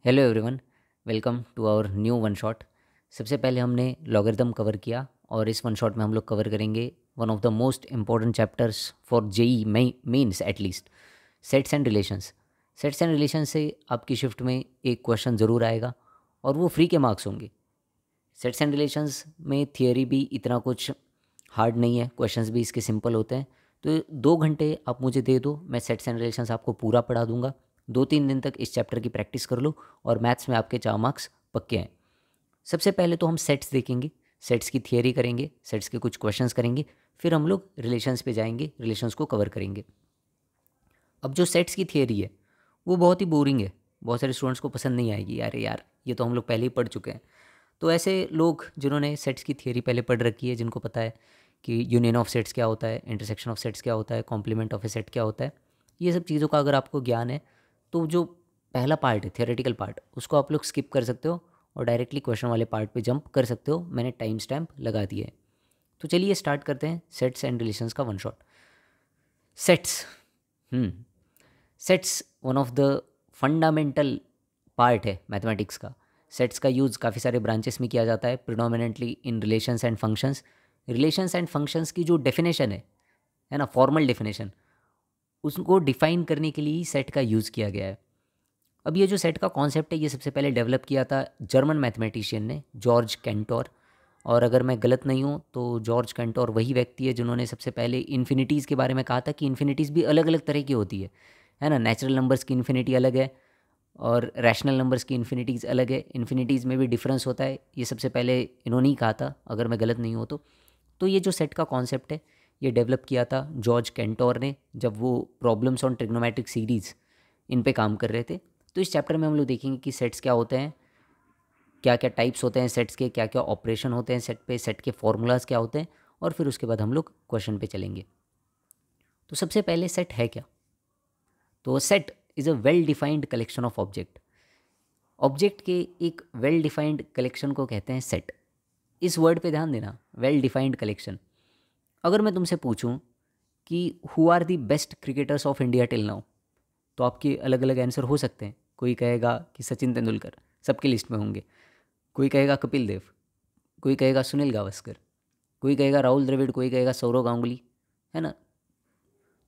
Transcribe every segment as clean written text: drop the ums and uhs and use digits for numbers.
Hello everyone, welcome to our new one shot. सबसे पहले हमने लॉगरिदम कवर किया और इस वन शॉट में हम लोग कवर करेंगे one of the most important chapters for JEE Mains at least, sets and relations. Sets and relation से आपकी शिफ्ट में एक क्वेश्चन ज़रूर आएगा और वो फ्री के मार्क्स होंगे। सेट्स एंड रिलेशंस में थियोरी भी इतना कुछ हार्ड नहीं है, क्वेश्चंस भी इसके सिंपल होते हैं। तो 2 घंटे आप मुझे दे दो, मैं सेट्स एंड रिलेशंस आपको पूरा पढ़ा दूंगा। 2-3 दिन तक इस चैप्टर की प्रैक्टिस कर लो और मैथ्स में आपके 4 मार्क्स पक्के हैं। सबसे पहले तो हम सेट्स देखेंगे, सेट्स की थियरी करेंगे, सेट्स के कुछ क्वेश्चंस करेंगे, फिर हम लोग रिलेशंस पे जाएंगे, रिलेशंस को कवर करेंगे। अब जो सेट्स की थियरी है वो बहुत ही बोरिंग है, बहुत सारे स्टूडेंट्स को पसंद नहीं आएगी। यार ये तो हम लोग पहले ही पढ़ चुके हैं। तो ऐसे लोग जिन्होंने सेट्स की थियरी पहले पढ़ रखी है, जिनको पता है कि यूनियन ऑफ सेट्स क्या होता है, इंटरसेक्शन ऑफ सेट्स क्या होता है, कॉम्प्लीमेंट ऑफ ए सेट क्या होता है, ये सब चीज़ों का अगर आपको ज्ञान है तो जो पहला पार्ट है थियोरेटिकल पार्ट, उसको आप लोग स्किप कर सकते हो और डायरेक्टली क्वेश्चन वाले पार्ट पे जंप कर सकते हो। मैंने टाइम स्टैम्प लगा दिए है। तो चलिए स्टार्ट करते हैं सेट्स एंड रिलेशंस का one shot. Sets sets one of the fundamental part है मैथमेटिक्स का। सेट्स का यूज़ काफ़ी सारे ब्रांचेस में किया जाता है, predominantly in relations and functions. Relations and functions की जो डेफिनेशन है ना, फॉर्मल डेफिनेशन, उसको डिफाइन करने के लिए ही सेट का यूज़ किया गया है। अब ये जो सेट का कॉन्सेप्ट है, ये सबसे पहले डेवलप किया था जर्मन मैथमेटिशियन ने, जॉर्ज कैंटोर। और अगर मैं गलत नहीं हूँ तो जॉर्ज कैंटोर वही व्यक्ति है जिन्होंने सबसे पहले इन्फिनिटीज़ के बारे में कहा था कि इन्फिनिटीज़ भी अलग अलग तरह की होती है ना। नेचुरल नंबर्स की इन्फिनिटी अलग है और रैशनल नंबर्स की इन्फिनिटीज़ अलग है, इन्फिनिटीज़ में भी डिफरेंस होता है। ये सबसे पहले इन्होंने ही कहा था, अगर मैं गलत नहीं हूँ तो ये जो सेट का कॉन्सेप्ट है ये डेवलप किया था जॉर्ज कैंटोर ने, जब वो प्रॉब्लम्स ऑन ट्रिग्नोमेट्रिक सीरीज़ इन पे काम कर रहे थे। तो इस चैप्टर में हम लोग देखेंगे कि सेट्स क्या होते हैं, क्या क्या टाइप्स होते हैं सेट्स के, क्या क्या ऑपरेशन होते हैं सेट पे, सेट के फॉर्मूलाज क्या होते हैं, और फिर उसके बाद हम लोग क्वेश्चन पे चलेंगे। तो सबसे पहले सेट है क्या? तो set is a well defined collection of object. Object के एक वेल डिफाइंड कलेक्शन को कहते हैं सेट। इस वर्ड पे ध्यान देना, वेल डिफाइंड कलेक्शन। अगर मैं तुमसे पूछूं कि who are the best cricketers of India till now, तो आपके अलग अलग आंसर हो सकते हैं। कोई कहेगा कि सचिन तेंदुलकर, सबके लिस्ट में होंगे। कोई कहेगा कपिल देव, कोई कहेगा सुनील गावस्कर, कोई कहेगा राहुल द्रविड़, कोई कहेगा सौरव गांगुली, है ना।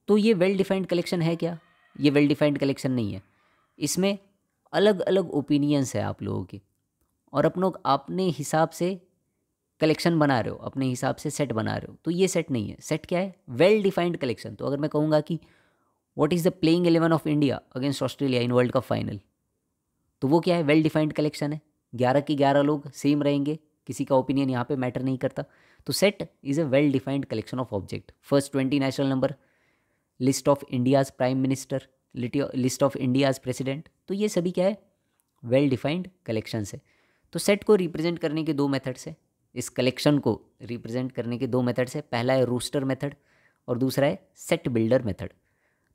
तो ये वेल डिफाइंड कलेक्शन है क्या? ये वेल डिफाइंड कलेक्शन नहीं है। इसमें अलग अलग ओपिनियंस है आप लोगों के, और अपने हिसाब से कलेक्शन बना रहे हो, अपने हिसाब से सेट बना रहे हो। तो ये सेट नहीं है। सेट क्या है? Well defined collection. तो अगर मैं कहूँगा कि what is the playing 11 of India against Australia in world cup final, तो वो क्या है? वेल डिफाइंड कलेक्शन है। 11 के 11 लोग सेम रहेंगे, किसी का ओपिनियन यहाँ पे मैटर नहीं करता। तो set is a well defined collection of object. First 20 national number, list of India's prime minister, list of India's president, तो ये सभी क्या है? वेल डिफाइंड कलेक्शंस है। तो सेट को रिप्रेजेंट करने के 2 मेथड्स है। इस कलेक्शन को रिप्रेजेंट करने के 2 मेथड्स है। पहला है रोस्टर मेथड और दूसरा है सेट बिल्डर मेथड।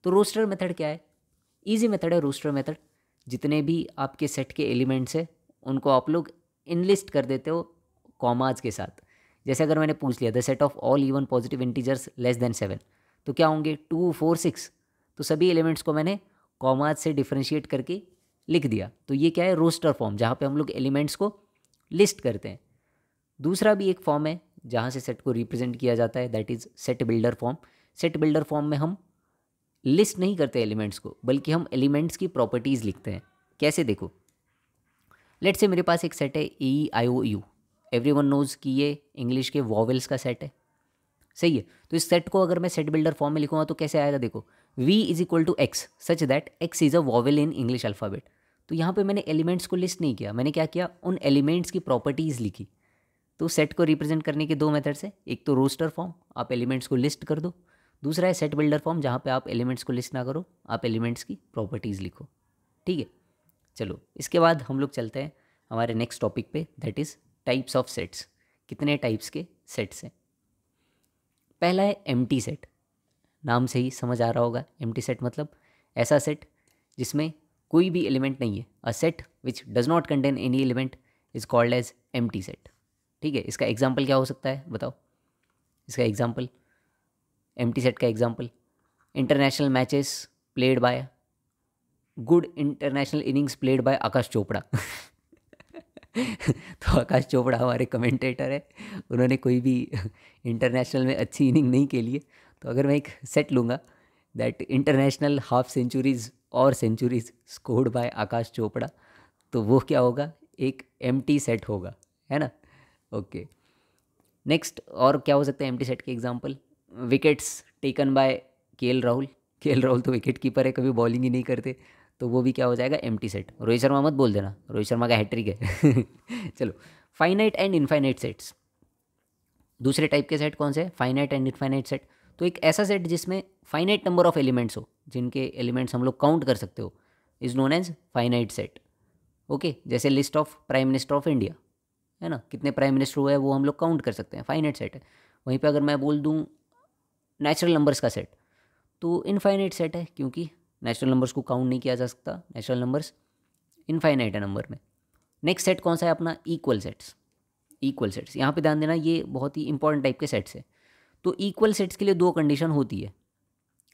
तो रोस्टर मेथड क्या है? ईजी मेथड है रोस्टर मेथड। जितने भी आपके सेट के एलिमेंट्स हैं उनको आप लोग इनलिस्ट कर देते हो कॉमाज के साथ। जैसे अगर मैंने पूछ लिया the set of all even positive integers less than 7, तो क्या होंगे? 2, 4, 6। तो सभी एलिमेंट्स को मैंने कॉमाज से डिफ्रेंशिएट करके लिख दिया। तो ये क्या है? रोस्टर फॉर्म, जहाँ पे हम लोग एलिमेंट्स को लिस्ट करते हैं। दूसरा भी एक फॉर्म है जहाँ से सेट को रिप्रेजेंट किया जाता है, that is set builder form. Set builder form में हम लिस्ट नहीं करते एलिमेंट्स को, बल्कि हम एलिमेंट्स की प्रॉपर्टीज़ लिखते हैं। कैसे? देखो, लेट से मेरे पास एक सेट है AEIOU। एवरी वन नोज़ कि ये इंग्लिश के वॉवेल्स का सेट है, सही है। तो इस सेट को अगर मैं सेट बिल्डर फॉर्म में लिखूँगा तो कैसे आएगा? देखो, V is equal to X such that X is a vowel in English alphabet. तो यहाँ पे मैंने एलिमेंट्स को लिस्ट नहीं किया, मैंने क्या किया? उन एलिमेंट्स की प्रॉपर्टीज़ लिखी। तो सेट को रिप्रेजेंट करने के 2 मेथड्स हैं। एक तो रोस्टर फॉर्म, आप एलिमेंट्स को लिस्ट कर दो। दूसरा है सेट बिल्डर फॉर्म, जहाँ पे आप एलिमेंट्स को लिस्ट ना करो, आप एलिमेंट्स की प्रॉपर्टीज़ लिखो। ठीक है, चलो इसके बाद हम लोग चलते हैं हमारे नेक्स्ट टॉपिक पे, that is types of sets. कितने टाइप्स के सेट्स हैं? पहला है एम्प्टी सेट। नाम से ही समझ आ रहा होगा, एम्प्टी सेट मतलब ऐसा सेट जिसमें कोई भी एलिमेंट नहीं है। A set which does not contain any element is called as empty set. ठीक है, इसका एग्जाम्पल क्या हो सकता है बताओ? इसका एग्जाम्पल, एम्प्टी सेट का example, international matches played by good international innings played by Aakash Chopra. तो आकाश चोपड़ा हमारे कमेंटेटर है, उन्होंने कोई भी इंटरनेशनल में अच्छी इनिंग नहीं खेली है। तो अगर मैं एक सेट लूँगा दैट इंटरनेशनल हाफ सेंचुरीज और centuries scored by Aakash Chopra, तो वो क्या होगा, एक एम्प्टी सेट होगा, है ना। ओके, नेक्स्ट और क्या हो सकता है एम्प्टी सेट के example, wickets taken by KL Rahul तो विकेट कीपर है, कभी बॉलिंग ही नहीं करते, तो वो भी क्या हो जाएगा, एम्प्टी सेट। रोहित शर्मा मत बोल देना, रोहित शर्मा का हैट्रिक है। चलो, फाइनाइट एंड इनफाइनाइट सेट्स। दूसरे टाइप के सेट कौन से हैं, फाइनाइट एंड इनफाइनाइट सेट। तो एक ऐसा सेट जिसमें फाइनाइट नंबर ऑफ एलिमेंट्स हो, जिनके एलिमेंट्स हम लोग काउंट कर सकते हो, is known as finite set. Okay, जैसे list of prime minister of India, है ना, कितने प्राइम मिनिस्टर हुए हैं वो हम लोग काउंट कर सकते हैं, फाइनाइट सेट है। वहीं पे अगर मैं बोल दूँ नेचुरल नंबर्स का सेट, तो इनफाइनाइट सेट है, क्योंकि नेचुरल नंबर्स को काउंट नहीं किया जा सकता, नेचुरल नंबर्स इनफाइनाइट है नंबर में। नेक्स्ट सेट कौन सा है अपना, इक्वल सेट्स। इक्वल सेट्स, यहाँ पे ध्यान देना, ये बहुत ही इंपॉर्टेंट टाइप के सेट्स है। तो इक्वल सेट्स के लिए दो कंडीशन होती है।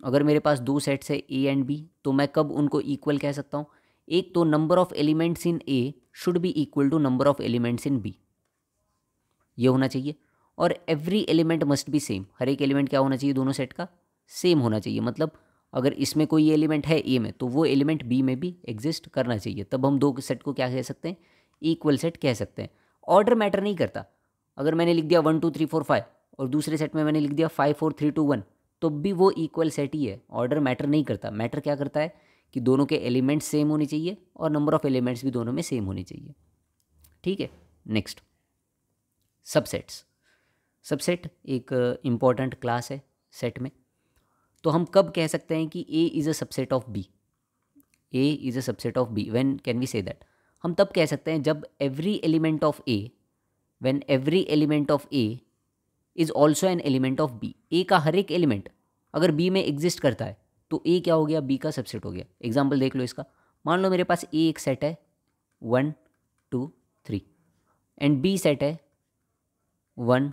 अगर मेरे पास दो सेट्स है ए एंड बी, तो मैं कब उनको इक्वल कह सकता हूँ, एक तो number of elements in A should be equal to number of elements in B, ये होना चाहिए। और every element must be same, हर एक एलिमेंट क्या होना चाहिए, दोनों सेट का सेम होना चाहिए। मतलब अगर इसमें कोई एलिमेंट है ए में, तो वो एलिमेंट बी में भी एग्जिस्ट करना चाहिए, तब हम दो सेट को क्या कह सकते हैं, इक्वल सेट कह सकते हैं। ऑर्डर मैटर नहीं करता, अगर मैंने लिख दिया 1 2 3 4 5 और दूसरे सेट में मैंने लिख दिया 5 4 3 2 1, तो भी वो इक्वल सेट ही है। ऑर्डर मैटर नहीं करता, मैटर क्या करता है कि दोनों के एलिमेंट्स सेम होने चाहिए और नंबर ऑफ एलिमेंट्स भी दोनों में सेम होनी चाहिए। ठीक है, नेक्स्ट सबसेट्स। सबसेट एक इम्पॉर्टेंट क्लास है सेट में। तो हम कब कह सकते हैं कि A is a subset of B, A is a subset of B, when can we say that, हम तब कह सकते हैं जब every element of A, when every element of A is also an element of B. A का हर एक element अगर बी में एग्जिस्ट करता है, तो ए क्या हो गया, बी का सबसेट हो गया। एग्जाम्पल देख लो इसका, मान लो मेरे पास ए एक सेट है 1 2 3 एंड बी सेट है 1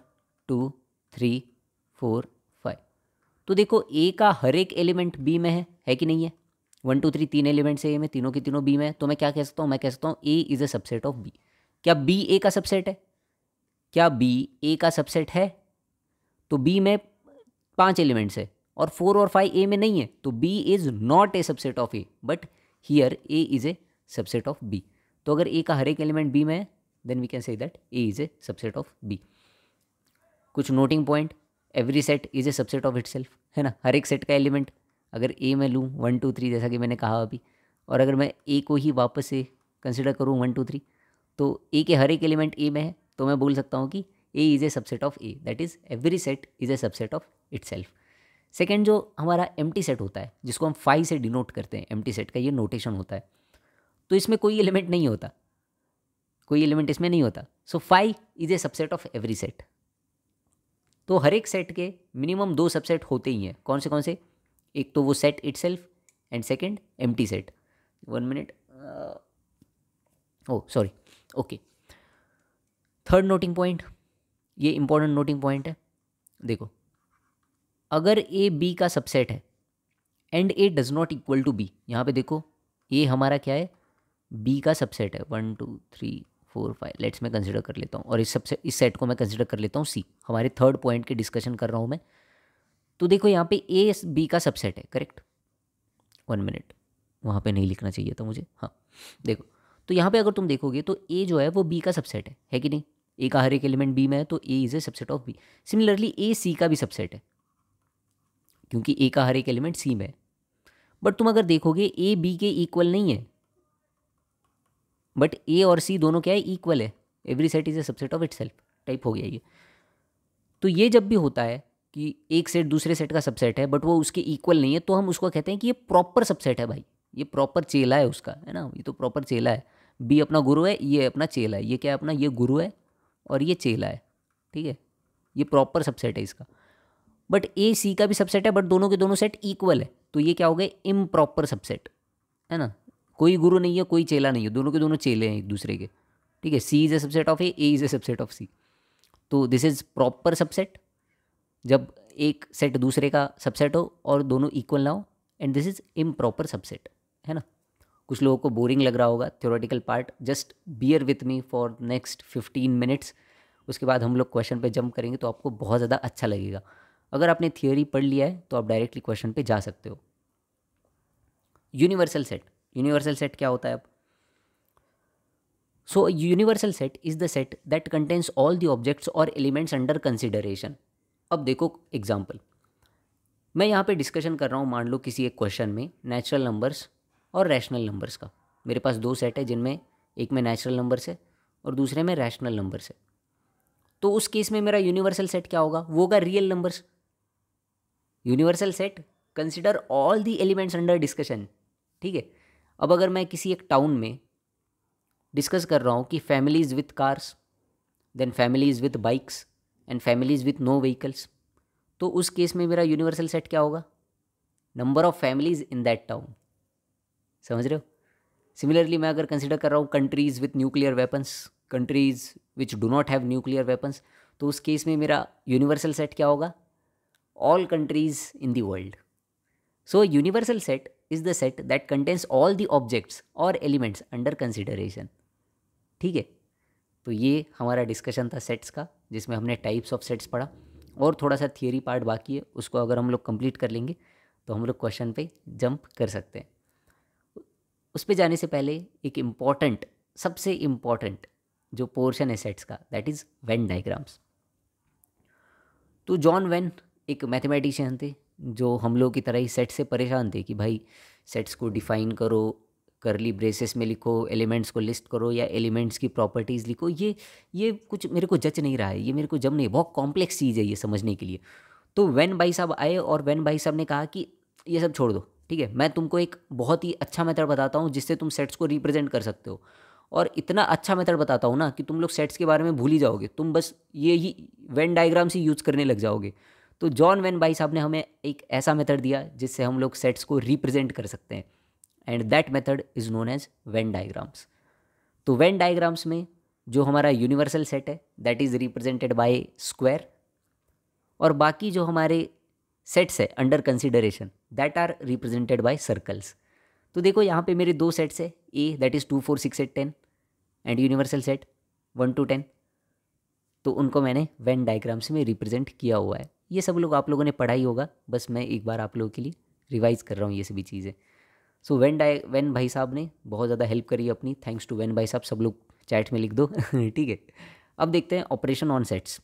2 3 4 5। तो देखो ए का हर एक एलिमेंट बी में है कि नहीं है, 1 2 3 तीन एलिमेंट्स है ए में, तीनों की तीनों बी में है, तो मैं क्या कह सकता हूँ, मैं कह सकता हूँ A is a subset of B. क्या बी ए का सबसेट है, क्या बी ए का सबसेट है, तो बी में 5 एलिमेंट्स है और 4 और 5 ए में नहीं है, तो B is not a subset of A, but here A is a subset of B. तो अगर ए का हर एक एलिमेंट बी में है, then we can say that A is a subset of B. कुछ noting point, every set is a subset of itself, है ना, हर एक सेट का एलिमेंट अगर ए में लूँ 1 2 3 जैसा कि मैंने कहा अभी, और अगर मैं ए को ही वापस से कंसिडर करूँ 1 2 3, तो ए के हर एक एलिमेंट ए में है, तो मैं बोल सकता हूँ कि A is a subset of A, that is every set is a subset of itself. Second जो हमारा एम्प्टी सेट होता है, जिसको हम 5 से डिनोट करते हैं, एम्प्टी सेट का ये नोटेशन होता है, तो इसमें कोई एलिमेंट नहीं होता, कोई एलिमेंट इसमें नहीं होता, सो 5 is a subset of every set. तो हर एक सेट के मिनिमम 2 सबसेट होते ही हैं, कौन से, एक तो वो set itself and second empty set. 1 minute, oh sorry, okay. Third noting point, ये इंपॉर्टेंट नोटिंग पॉइंट है, देखो अगर ए बी का सबसेट है and A does not equal to B, यहाँ पे देखो ए हमारा क्या है, बी का सबसेट है, 1 2 3 4 5, लेट्स मैं कंसिडर कर लेता हूँ, और इस सेट को मैं कंसिडर कर लेता हूँ सी, हमारे थर्ड पॉइंट की डिस्कशन कर रहा हूँ मैं। तो देखो यहाँ पे ए बी का सबसेट है, करेक्ट, 1 मिनट, वहाँ पे नहीं लिखना चाहिए था मुझे, हाँ देखो, तो यहाँ पे अगर तुम देखोगे तो ए जो है वो बी का सबसेट है कि नहीं, ए का हर एक एलिमेंट बी में है, तो A is a subset of B. Similarly A C का भी सबसेट है, क्योंकि ए का हर एक एलिमेंट सी में है। बट तुम अगर देखोगे ए बी के इक्वल नहीं है, बट ए और सी दोनों क्या है, इक्वल है, every set is a subset of itself type हो गया ये। तो ये जब भी होता है कि एक सेट दूसरे सेट का सबसेट है बट वो उसके इक्वल नहीं है, तो हम उसको कहते हैं कि ये प्रॉपर सबसेट है भाई, ये प्रॉपर चेला है उसका, है ना, ये तो प्रॉपर चेला है। बी अपना गुरु है, ये अपना चेला है, ये क्या है अपना, ये गुरु है और ये चेला है, ठीक है, ये प्रॉपर सबसेट है इसका। बट ए सी का भी सबसेट है, बट दोनों के दोनों सेट इक्वल है, तो ये क्या हो गए, इम्प्रॉपर सबसेट, है ना, कोई गुरु नहीं है, कोई चेला नहीं है, दोनों के दोनों चेले हैं एक दूसरे के, ठीक है। C is a subset of A is a subset of C, तो दिस इज़ प्रॉपर सबसेट जब एक सेट दूसरे का सबसेट हो और दोनों इक्वल ना हो, and this is improper subset, है ना। कुछ लोगों को बोरिंग लग रहा होगा theoretical part, just beer with me for next 15 minutes. उसके बाद हम लोग क्वेश्चन पे जंप करेंगे तो आपको बहुत ज़्यादा अच्छा लगेगा। अगर आपने थियोरी पढ़ लिया है तो आप डायरेक्टली क्वेश्चन पे जा सकते हो। यूनिवर्सल सेट, यूनिवर्सल सेट क्या होता है अब? So universal set is the set that contains all the objects और एलिमेंट्स अंडर कंसिडरेशन। अब देखो एग्जाम्पल, मैं यहाँ पे डिस्कशन कर रहा हूँ, मान लो किसी एक क्वेश्चन में नेचुरल नंबर्स और रैशनल नंबर्स का। मेरे पास दो सेट है जिनमें एक में नेचुरल नंबर्स है और दूसरे में रैशनल नंबर्स है। तो उस केस में मेरा यूनिवर्सल सेट क्या होगा? वो होगा real numbers. Universal set consider all the elements under discussion, ठीक है। अब अगर मैं किसी एक टाउन में डिस्कस कर रहा हूँ कि families with cars, then families with bikes and families with no vehicles, तो उस केस में मेरा यूनिवर्सल सेट क्या होगा? Number of families in that town. समझ रहे हो? सिमिलरली मैं अगर कंसिडर कर रहा हूँ countries with nuclear weapons, countries which do not have nuclear weapons, तो उस केस में मेरा यूनिवर्सल सेट क्या होगा? All countries in the world. So universal set is the set that contains all the objects और एलिमेंट्स अंडर कंसिडरेशन, ठीक है। तो ये हमारा डिस्कशन था सेट्स का, जिसमें हमने टाइप्स ऑफ सेट्स पढ़ा और थोड़ा सा थियरी पार्ट बाकी है, उसको अगर हम लोग कंप्लीट कर लेंगे तो हम लोग क्वेश्चन पे जंप कर सकते हैं। उस पे जाने से पहले एक इम्पॉर्टेंट, सबसे इम्पॉर्टेंट जो पोर्शन है सेट्स का, दैट इज़ वेन डायग्राम्स। तो जॉन वेन एक मैथमेटिशियन थे जो हम लोग की तरह ही सेट से परेशान थे कि भाई सेट्स को डिफ़ाइन करो, करली ब्रेसेस में लिखो, एलिमेंट्स को लिस्ट करो या एलिमेंट्स की प्रॉपर्टीज़ लिखो। ये कुछ मेरे को जच नहीं रहा है, ये मेरे को जम नहीं, बहुत कॉम्प्लेक्स चीज़ है ये समझने के लिए। तो वेन भाई साहब आए और वेन भाई साहब ने कहा कि ये सब छोड़ दो, ठीक है, मैं तुमको एक बहुत ही अच्छा मेथड बताता हूँ जिससे तुम सेट्स को रिप्रेजेंट कर सकते हो। और इतना अच्छा मेथड बताता हूँ ना कि तुम लोग सेट्स के बारे में भूल ही जाओगे, तुम बस ये ही वेन डायग्राम्स ही यूज़ करने लग जाओगे। तो जॉन वेन भाई साहब ने हमें एक ऐसा मेथड दिया जिससे हम लोग सेट्स को रिप्रेजेंट कर सकते हैं, and that method is known as Venn diagrams. तो वेन डायग्राम्स में जो हमारा यूनिवर्सल सेट है that is represented by square, और बाकी जो हमारे सेट्स है under consideration that are represented by circles. तो देखो यहाँ पे मेरे दो सेट्स है, A that is 2 4 6 8 10 and universal set 1 to 10, तो उनको मैंने वेन डायग्राम्स में रिप्रेजेंट किया हुआ है। ये सब लोग आप लोगों ने पढ़ा ही होगा, बस मैं एक बार आप लोगों के लिए रिवाइज कर रहा हूँ ये सभी चीज़ें। सो वेन भाई साहब ने बहुत ज़्यादा हेल्प करी अपनी, थैंक्स टू वेन भाई साहब, सब लोग चैट में लिख दो ठीक है। अब देखते हैं ऑपरेशन ऑन सेट्स।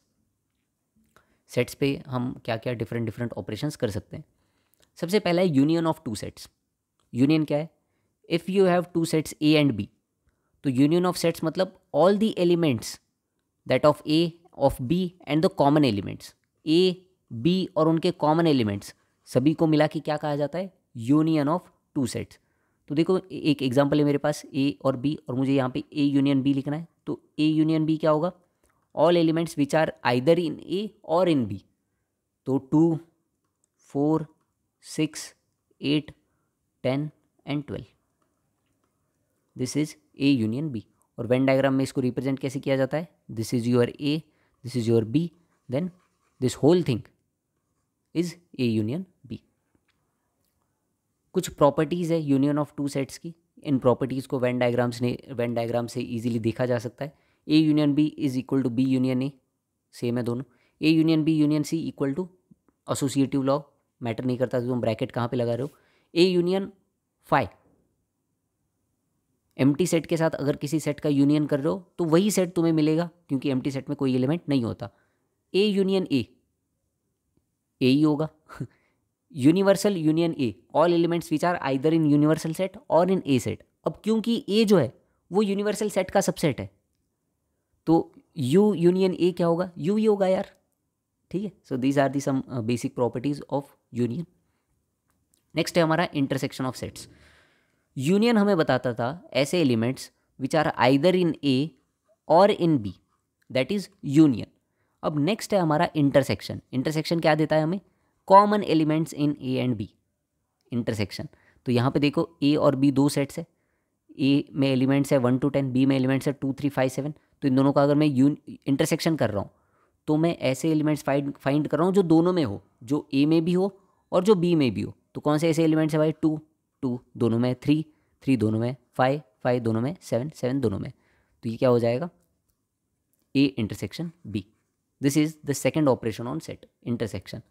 सेट्स पे हम क्या क्या डिफरेंट ऑपरेशंस कर सकते हैं। सबसे पहला है union of two sets. Union क्या है? If you have two sets A and B, तो यूनियन ऑफ सेट्स मतलब all the elements that of A of B and the common elements, A B और उनके कॉमन एलिमेंट्स सभी को मिला के क्या कहा जाता है? Union of two sets. तो देखो एक एग्जांपल है मेरे पास ए और बी, और मुझे यहाँ पे ए यूनियन बी लिखना है, तो ए यूनियन बी क्या होगा? All elements which are either in A और इन बी। तो 2 4 6 8 10 and 12, this is A union B. और वेन डायग्राम में इसको रिप्रेजेंट कैसे किया जाता है? This is your A, this is your B, then this whole thing is A union B. कुछ प्रॉपर्टीज़ है यूनियन ऑफ टू सेट्स की, इन प्रॉपर्टीज़ को वेन डायग्राम से इजीली देखा जा सकता है। A union B is equal to B union A, same है दोनों। A union B union C equal to associative law, matter नहीं करता तुम ब्रैकेट कहाँ पे लगा रहे हो। A union phi, empty set के साथ अगर किसी सेट का यूनियन कर रहे हो तो वही सेट तुम्हें मिलेगा क्योंकि एम्प्टी सेट में कोई एलिमेंट नहीं होता। ए यूनियन ए ही होगा universal union A, all elements which are either in universal set और इन ए सेट। अब क्योंकि ए जो है वो यूनिवर्सल सेट का सबसेट है, तो यू यूनियन ए क्या होगा? यू ही होगा यार, ठीक है। So these are the some basic properties of union. Next है हमारा इंटरसेक्शन ऑफ सेट्स। यूनियन हमें बताता था ऐसे elements which are either in A और in B, that is union. अब नेक्स्ट है हमारा इंटरसेक्शन। इंटरसेक्शन क्या देता है हमें? Common elements in A and B, intersection. तो यहाँ पे देखो ए और बी दो सेट्स है, ए में एलिमेंट्स है 1 to 10, बी में एलिमेंट्स है 2 3 5 7। तो इन दोनों का अगर मैं इंटरसेक्शन कर रहा हूँ तो मैं ऐसे एलिमेंट्स फाइंड कर रहा हूँ जो दोनों में हो, जो ए में भी हो और जो बी में भी हो। तो कौन से ऐसे एलिमेंट्स है भाई? 2 2, दोनों में 3 3 दोनों में, 5 5 दोनों में, 7 7 दोनों में। तो ये क्या हो जाएगा, A intersection B। This is the second operation on set, intersection.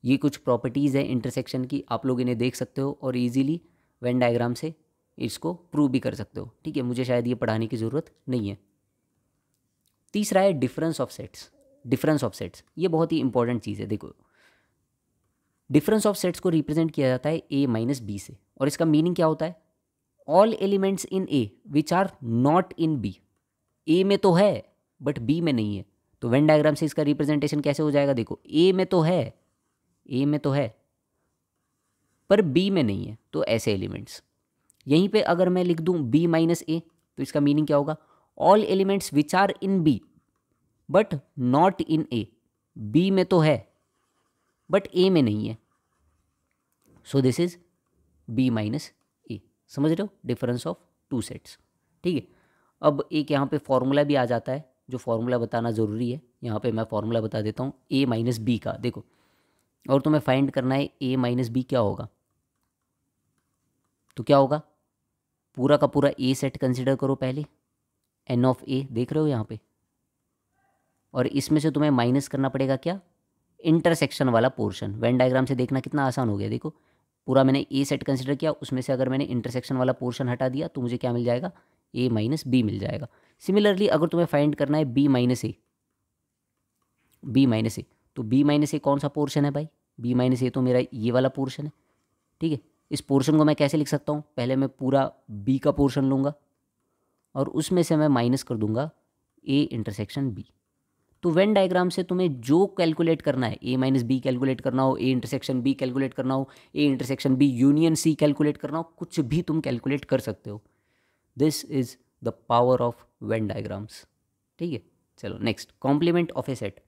ये कुछ प्रॉपर्टीज़ है इंटरसेक्शन की, आप लोग इन्हें देख सकते हो और इजीली वेन डायग्राम से इसको प्रूव भी कर सकते हो। ठीक है, मुझे शायद ये पढ़ाने की ज़रूरत नहीं है। तीसरा है difference of sets. Difference of sets ये बहुत ही इंपॉर्टेंट चीज़ है। देखो, डिफरेंस ऑफ सेट्स को रिप्रेजेंट किया जाता है A माइनस B से, और इसका मीनिंग क्या होता है, all elements in A which are not in B। A में तो है बट B में नहीं है, तो वेन डायग्राम से इसका रिप्रेजेंटेशन कैसे हो जाएगा, देखो A में तो है, A में तो है पर B में नहीं है, तो ऐसे एलिमेंट्स। यहीं पे अगर मैं लिख दूं B माइनस A, तो इसका मीनिंग क्या होगा, all elements which are in B but not in A। B में तो है बट A में नहीं है, so this is B minus A। समझ रहे हो, डिफरेंस ऑफ टू सेट्स। ठीक है, अब एक यहाँ पे फॉर्मूला भी आ जाता है, जो फॉर्मूला बताना ज़रूरी है। यहाँ पे मैं फॉर्मूला बता देता हूँ A माइनस B का। देखो, और तुम्हें फाइंड करना है A माइनस B क्या होगा, तो क्या होगा, पूरा का पूरा A सेट कंसिडर करो पहले, N ऑफ A देख रहे हो यहाँ पे, और इसमें से तुम्हें माइनस करना पड़ेगा क्या, इंटरसेक्शन वाला पोर्शन। वेन डायग्राम से देखना कितना आसान हो गया। देखो, पूरा मैंने A सेट कंसिडर किया, उसमें से अगर मैंने इंटरसेक्शन वाला पोर्शन हटा दिया तो मुझे क्या मिल जाएगा, A माइनस B मिल जाएगा। सिमिलरली अगर तुम्हें फाइंड करना है B minus A, B minus A, तो B माइनस A कौन सा पोर्शन है भाई, B माइनस A तो मेरा ये वाला पोर्शन है। ठीक है, इस पोर्शन को मैं कैसे लिख सकता हूँ, पहले मैं पूरा B का पोर्शन लूँगा और उसमें से मैं माइनस कर दूंगा A इंटरसेक्शन B। तो वेन डायग्राम से तुम्हें जो कैलकुलेट करना है, A माइनस B कैलकुलेट करना हो, A इंटरसेक्शन B कैलकुलेट करना हो, A intersection B union C calculate करना हो, कुछ भी तुम कैलकुलेट कर सकते हो। This is the power of Venn diagrams. ठीक है, चलो next, complement of A set.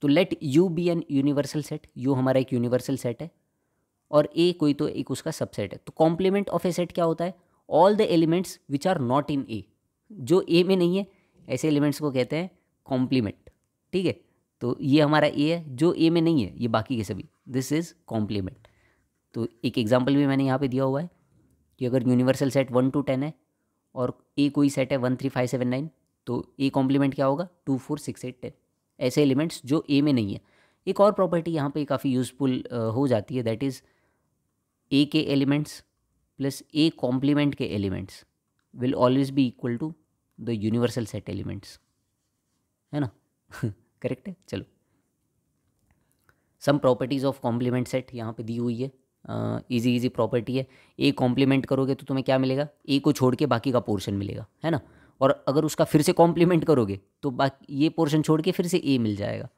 तो let U be an universal set, U हमारा एक यूनिवर्सल सेट है और A कोई तो एक उसका सबसेट है। तो कॉम्प्लीमेंट ऑफ ए सेट क्या होता है, all the elements which are not in A, जो A में नहीं है ऐसे एलिमेंट्स को कहते हैं कॉम्प्लीमेंट। ठीक है, तो ये हमारा A है, जो A में नहीं है ये बाकी के सभी, दिस इज कॉम्प्लीमेंट। तो एक एग्जांपल भी मैंने यहाँ पे दिया हुआ है कि अगर यूनिवर्सल सेट 1 to 10 है और A कोई सेट है 1 3 5 7 9, तो A कॉम्प्लीमेंट क्या होगा, 2 4 6 8 10, ऐसे एलिमेंट्स जो A में नहीं है। एक और प्रॉपर्टी यहाँ पे काफ़ी यूजफुल हो जाती है, दैट इज़ A के एलिमेंट्स प्लस A कॉम्प्लीमेंट के elements will always be equal to the universal set elements, है ना। करेक्ट है। चलो, some properties of complement set यहाँ पे दी हुई है, इजी इजी प्रॉपर्टी है। A कॉम्प्लीमेंट करोगे तो तुम्हें क्या मिलेगा, A को छोड़ के बाकी का पोर्शन मिलेगा, है ना। और अगर उसका फिर से कॉम्प्लीमेंट करोगे तो बाकी ये पोर्शन छोड़ के फिर से A मिल जाएगा।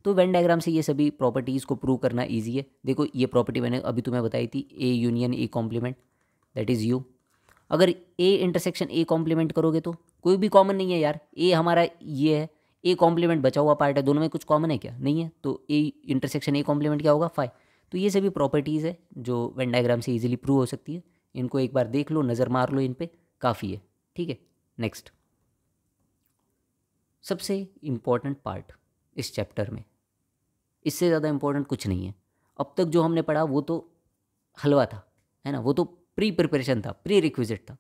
तो वेन डायग्राम से ये सभी प्रॉपर्टीज़ को प्रूव करना ईजी है। देखो, ये प्रॉपर्टी मैंने अभी तुम्हें बताई थी, A union A complement, that is U। अगर A इंटरसेक्शन A कॉम्प्लीमेंट करोगे तो कोई भी कॉमन नहीं है यार, A हमारा ये है, A कॉम्प्लीमेंट बचा हुआ पार्ट है, दोनों में कुछ कॉमन है क्या, नहीं है, तो A इंटरसेक्शन A कॉम्प्लीमेंट क्या होगा, 5। तो ये सभी प्रॉपर्टीज़ है जो वेन डायग्राम से इजीली प्रूव हो सकती है। इनको एक बार देख लो, नज़र मार लो इन पे, काफ़ी है। ठीक है, नेक्स्ट, सबसे इम्पॉर्टेंट पार्ट इस चैप्टर में, इससे ज़्यादा इम्पोर्टेंट कुछ नहीं है। अब तक जो हमने पढ़ा वो तो हलवा था, है ना, वो तो प्री प्रिपरेशन था, प्री रिक्विजिट था।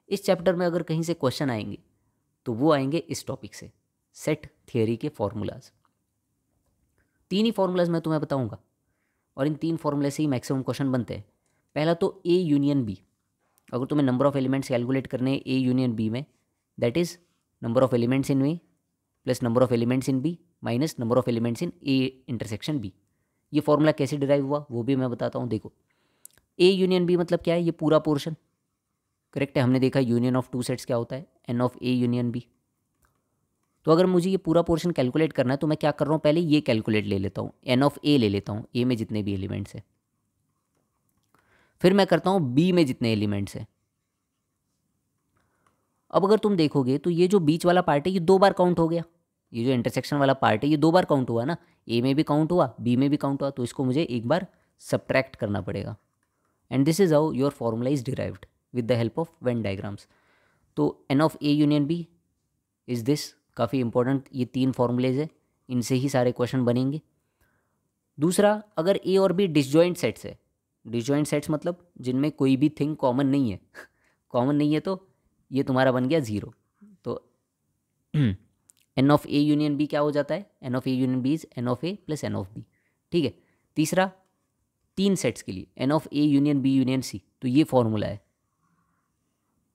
इस चैप्टर में अगर कहीं से क्वेश्चन आएंगे तो वो आएंगे इस टॉपिक से, सेट थियरी के फॉर्मूलाज। 3 ही फॉर्मूलाज मैं तुम्हें बताऊंगा और इन 3 फॉर्मूले से ही मैक्सिमम क्वेश्चन बनते हैं। पहला तो A यूनियन B, अगर तुम्हें नंबर ऑफ एलिमेंट्स कैलकुलेट करने हैं A यूनियन B में, that is number of elements in A plus number of elements in B minus number of elements in A intersection B। ये formula कैसे derive हुआ वो भी मैं बताता हूँ। देखो, A यूनियन B मतलब क्या है, ये पूरा पोर्शन, करेक्ट है। हमने देखा यूनियन ऑफ टू सेट्स क्या होता है, N of A union B। तो अगर मुझे ये पूरा पोर्शन कैलकुलेट करना है तो मैं क्या कर रहा हूँ, पहले ये कैलकुलेट ले लेता हूँ, N ऑफ A ले लेता हूँ, A में जितने भी एलिमेंट्स हैं, फिर मैं करता हूँ B में जितने एलिमेंट्स हैं। अब अगर तुम देखोगे तो ये जो बीच वाला पार्ट है ये 2 बार काउंट हो गया, ये जो इंटरसेक्शन वाला पार्ट है ये 2 बार काउंट हुआ ना, A में भी काउंट हुआ, B में भी काउंट हुआ, तो इसको मुझे एक बार सब्ट्रैक्ट करना पड़ेगा। And this is how your formula is derived with the help of Venn diagrams. तो N of A union B is this, काफ़ी इंपॉर्टेंट ये 3 फॉर्मूलेज है, इनसे ही सारे क्वेश्चन बनेंगे। दूसरा, अगर A और B डिसजॉइंट सेट्स है, डिसजॉइंट सेट्स मतलब जिनमें कोई भी थिंग कॉमन नहीं है कॉमन नहीं है तो ये तुम्हारा बन गया 0। तो n of A union B क्या हो जाता है, n of A union B is n of A plus n of B. ठीक है। तीसरा, 3 सेट्स के लिए n of A union B union C, तो ये फॉर्मूला है।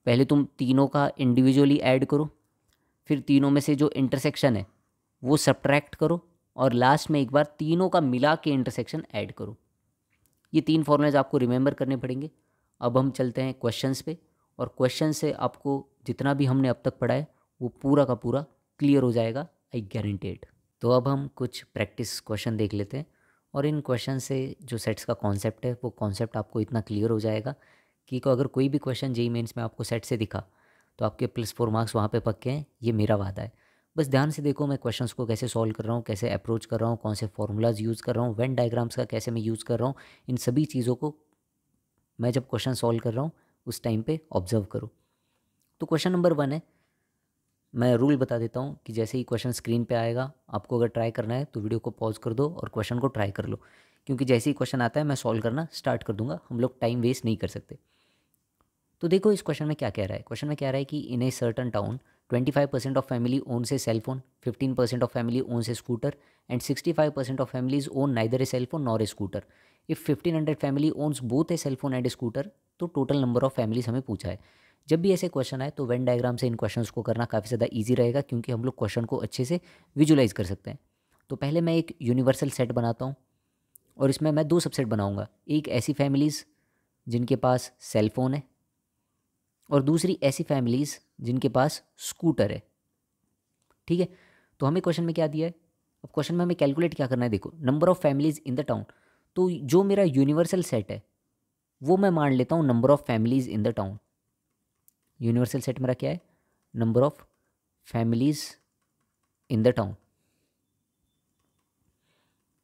पहले तुम तीनों का इंडिविजुअली ऐड करो, फिर तीनों में से जो इंटरसेक्शन है वो सब्ट्रैक्ट करो, और लास्ट में एक बार तीनों का मिला के इंटरसेक्शन ऐड करो। ये 3 फॉर्मूलाज आपको रिमेंबर करने पड़ेंगे। अब हम चलते हैं क्वेश्चंस पे, और क्वेश्चन से आपको जितना भी हमने अब तक पढ़ा है वो पूरा का पूरा क्लियर हो जाएगा, आई गारंटी इट। तो अब हम कुछ प्रैक्टिस क्वेश्चन देख लेते हैं, और इन क्वेश्चन से जो सेट्स का कॉन्सेप्ट है वो कॉन्सेप्ट आपको इतना क्लियर हो जाएगा कि अगर कोई भी क्वेश्चन जेईई मेंस में आपको सेट से दिखा तो आपके +4 मार्क्स वहाँ पे पक्के हैं, ये मेरा वादा है। बस ध्यान से देखो मैं क्वेश्चंस को कैसे सॉल्व कर रहा हूँ, कैसे अप्रोच कर रहा हूँ, कौन से फॉर्मूलाज यूज़ कर रहा हूँ, वेन डायग्राम्स का कैसे मैं यूज़ कर रहा हूँ, इन सभी चीज़ों को मैं जब क्वेश्चन सॉल्व कर रहा हूँ उस टाइम पे ऑब्जर्व करो। तो क्वेश्चन नंबर 1 है, मैं रूल बता देता हूँ कि जैसे ही क्वेश्चन स्क्रीन पे आएगा आपको अगर ट्राई करना है तो वीडियो को पॉज कर दो और क्वेश्चन को ट्राई कर लो, क्योंकि जैसे ही क्वेश्चन आता है मैं सॉल्व करना स्टार्ट कर दूंगा, हम लोग टाइम वेस्ट नहीं कर सकते। तो देखो इस क्वेश्चन में क्या कह रहा है। क्वेश्चन में कह रहा है कि in a certain town 25% of family owns a cell phone, 15% of family owns a scooter and 65% of families own neither a cell phone nor a scooter. If 1500 family owns both a cell phone and a scooter, तो total number of families हमें पूछा है। जब भी ऐसे question आए तो when diagram से इन क्वेश्चंस को करना काफ़ी ज़्यादा ईजी रहेगा, क्योंकि हम लोग क्वेश्चन को अच्छे से विजुलाइज कर सकते हैं। तो पहले मैं एक यूनिवर्सल सेट बनाता हूँ, और इसमें मैं 2 सबसेट बनाऊँगा। एक ऐसी फैमिलीज़ जिनके पास सेल फोन है, और दूसरी ऐसी फैमिलीज़ जिनके पास स्कूटर है। ठीक है। तो हमें क्वेश्चन में क्या दिया है, अब क्वेश्चन में हमें कैलकुलेट क्या करना है। देखो number of families in the town, तो जो मेरा यूनिवर्सल सेट है वो मैं मान लेता हूँ number of families in the town. Universal set मेरा क्या है, number of families in the town,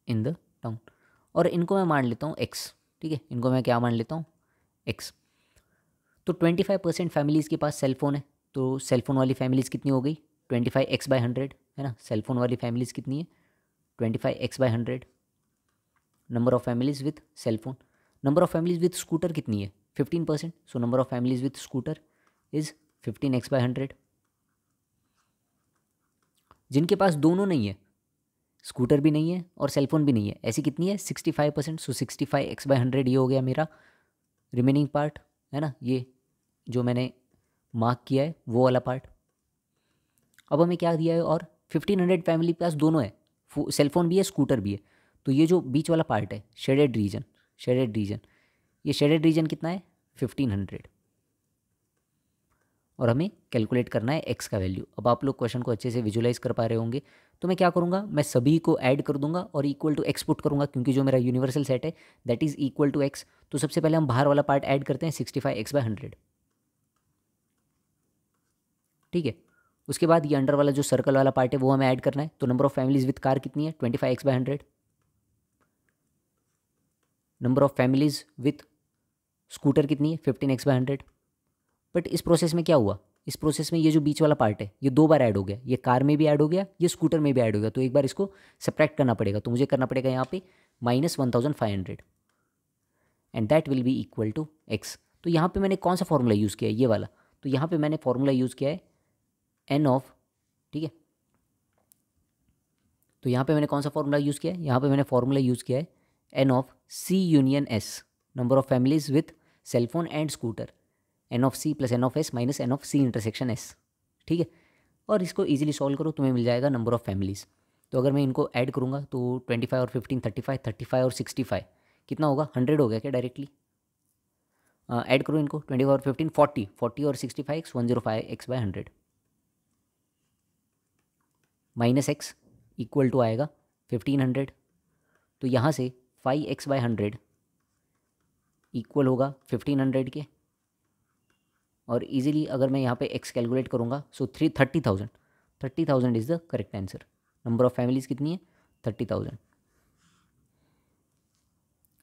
in the town, और इनको मैं मान लेता हूँ एक्स। ठीक है, इनको मैं क्या मान लेता हूँ, एक्स। तो 25% फैमिलीज़ के पास सेल फोन है, तो सेल फोन वाली फैमिलीज़ कितनी हो गई, 25x/100 है ना। सेल फोन वाली फैमिलीज़ कितनी है, 25x/100 number of families with cell phone. Number of families with scooter कितनी है, 15%, so number of families with scooter is 15x/100। जिनके पास दोनों नहीं है, स्कूटर भी नहीं है और सेल फोन भी नहीं है, ऐसी कितनी है, 65%, सो 65x/100 ये हो गया मेरा रिमेनिंग पार्ट, है ना। ये जो मैंने मार्क किया है वो वाला पार्ट। अब हमें क्या दिया है, और 1500 फैमिली के पास दोनों है, सेल फोन भी है स्कूटर भी है, तो ये जो बीच वाला पार्ट है शेडेड रीजन, शेडेड रीजन, ये शेडेड रीजन कितना है, 1500, और हमें कैलकुलेट करना है एक्स का वैल्यू। अब आप लोग क्वेश्चन को अच्छे से विजुलाइज कर पा रहे होंगे, तो मैं क्या करूँगा, मैं सभी को ऐड कर दूंगा और इक्वल टू एक्स पुट करूँगा, क्योंकि जो मेरा यूनिवर्सल सेट है that is equal to x. तो सबसे पहले हम बाहर वाला पार्ट ऐड करते हैं, 65x/100। ठीक है। उसके बाद ये अंडर वाला जो सर्कल वाला पार्ट है वो हमें ऐड करना है। तो number of families with car कितनी है, 25x/100। Number of families with scooter कितनी है, 15x/100। बट इस प्रोसेस में क्या हुआ, इस प्रोसेस में ये जो बीच वाला पार्ट है ये 2 बार ऐड हो गया, ये कार में भी ऐड हो गया, ये स्कूटर में भी ऐड हो गया, तो एक बार इसको सब्ट्रैक्ट करना पड़ेगा। तो मुझे करना पड़ेगा यहाँ पे -1500, and that will be equal to x. तो यहाँ पे मैंने कौन सा फॉर्मूला यूज़ किया है, ये वाला। तो यहाँ पे मैंने फॉर्मूला यूज़ किया है एन ऑफ, ठीक है। तो यहाँ पे मैंने कौन सा फॉर्मूला यूज़ किया है, यहाँ पे मैंने फॉर्मूला यूज़ किया है n of C union S, number of families with cellphone and scooter, n of C plus n of S minus n of C intersection S. ठीक है। और इसको इजीली सॉल्व करो, तुम्हें मिल जाएगा नंबर ऑफ फैमिलीज़। तो अगर मैं इनको ऐड करूँगा तो 25 और 15 35, 35 और 65 कितना होगा, 100 हो गया क्या डायरेक्टली। ऐड करो इनको, 25 और 15 40, 40 और 65 105x/100 minus x equal to आएगा 1500। तो यहाँ से 5x/100 इक्वल होगा 1500 के, और इजीली अगर मैं यहाँ पे x कैलकुलेट करूँगा so 30,000, 30,000 is the correct answer. Number of families कितनी है, 30,000।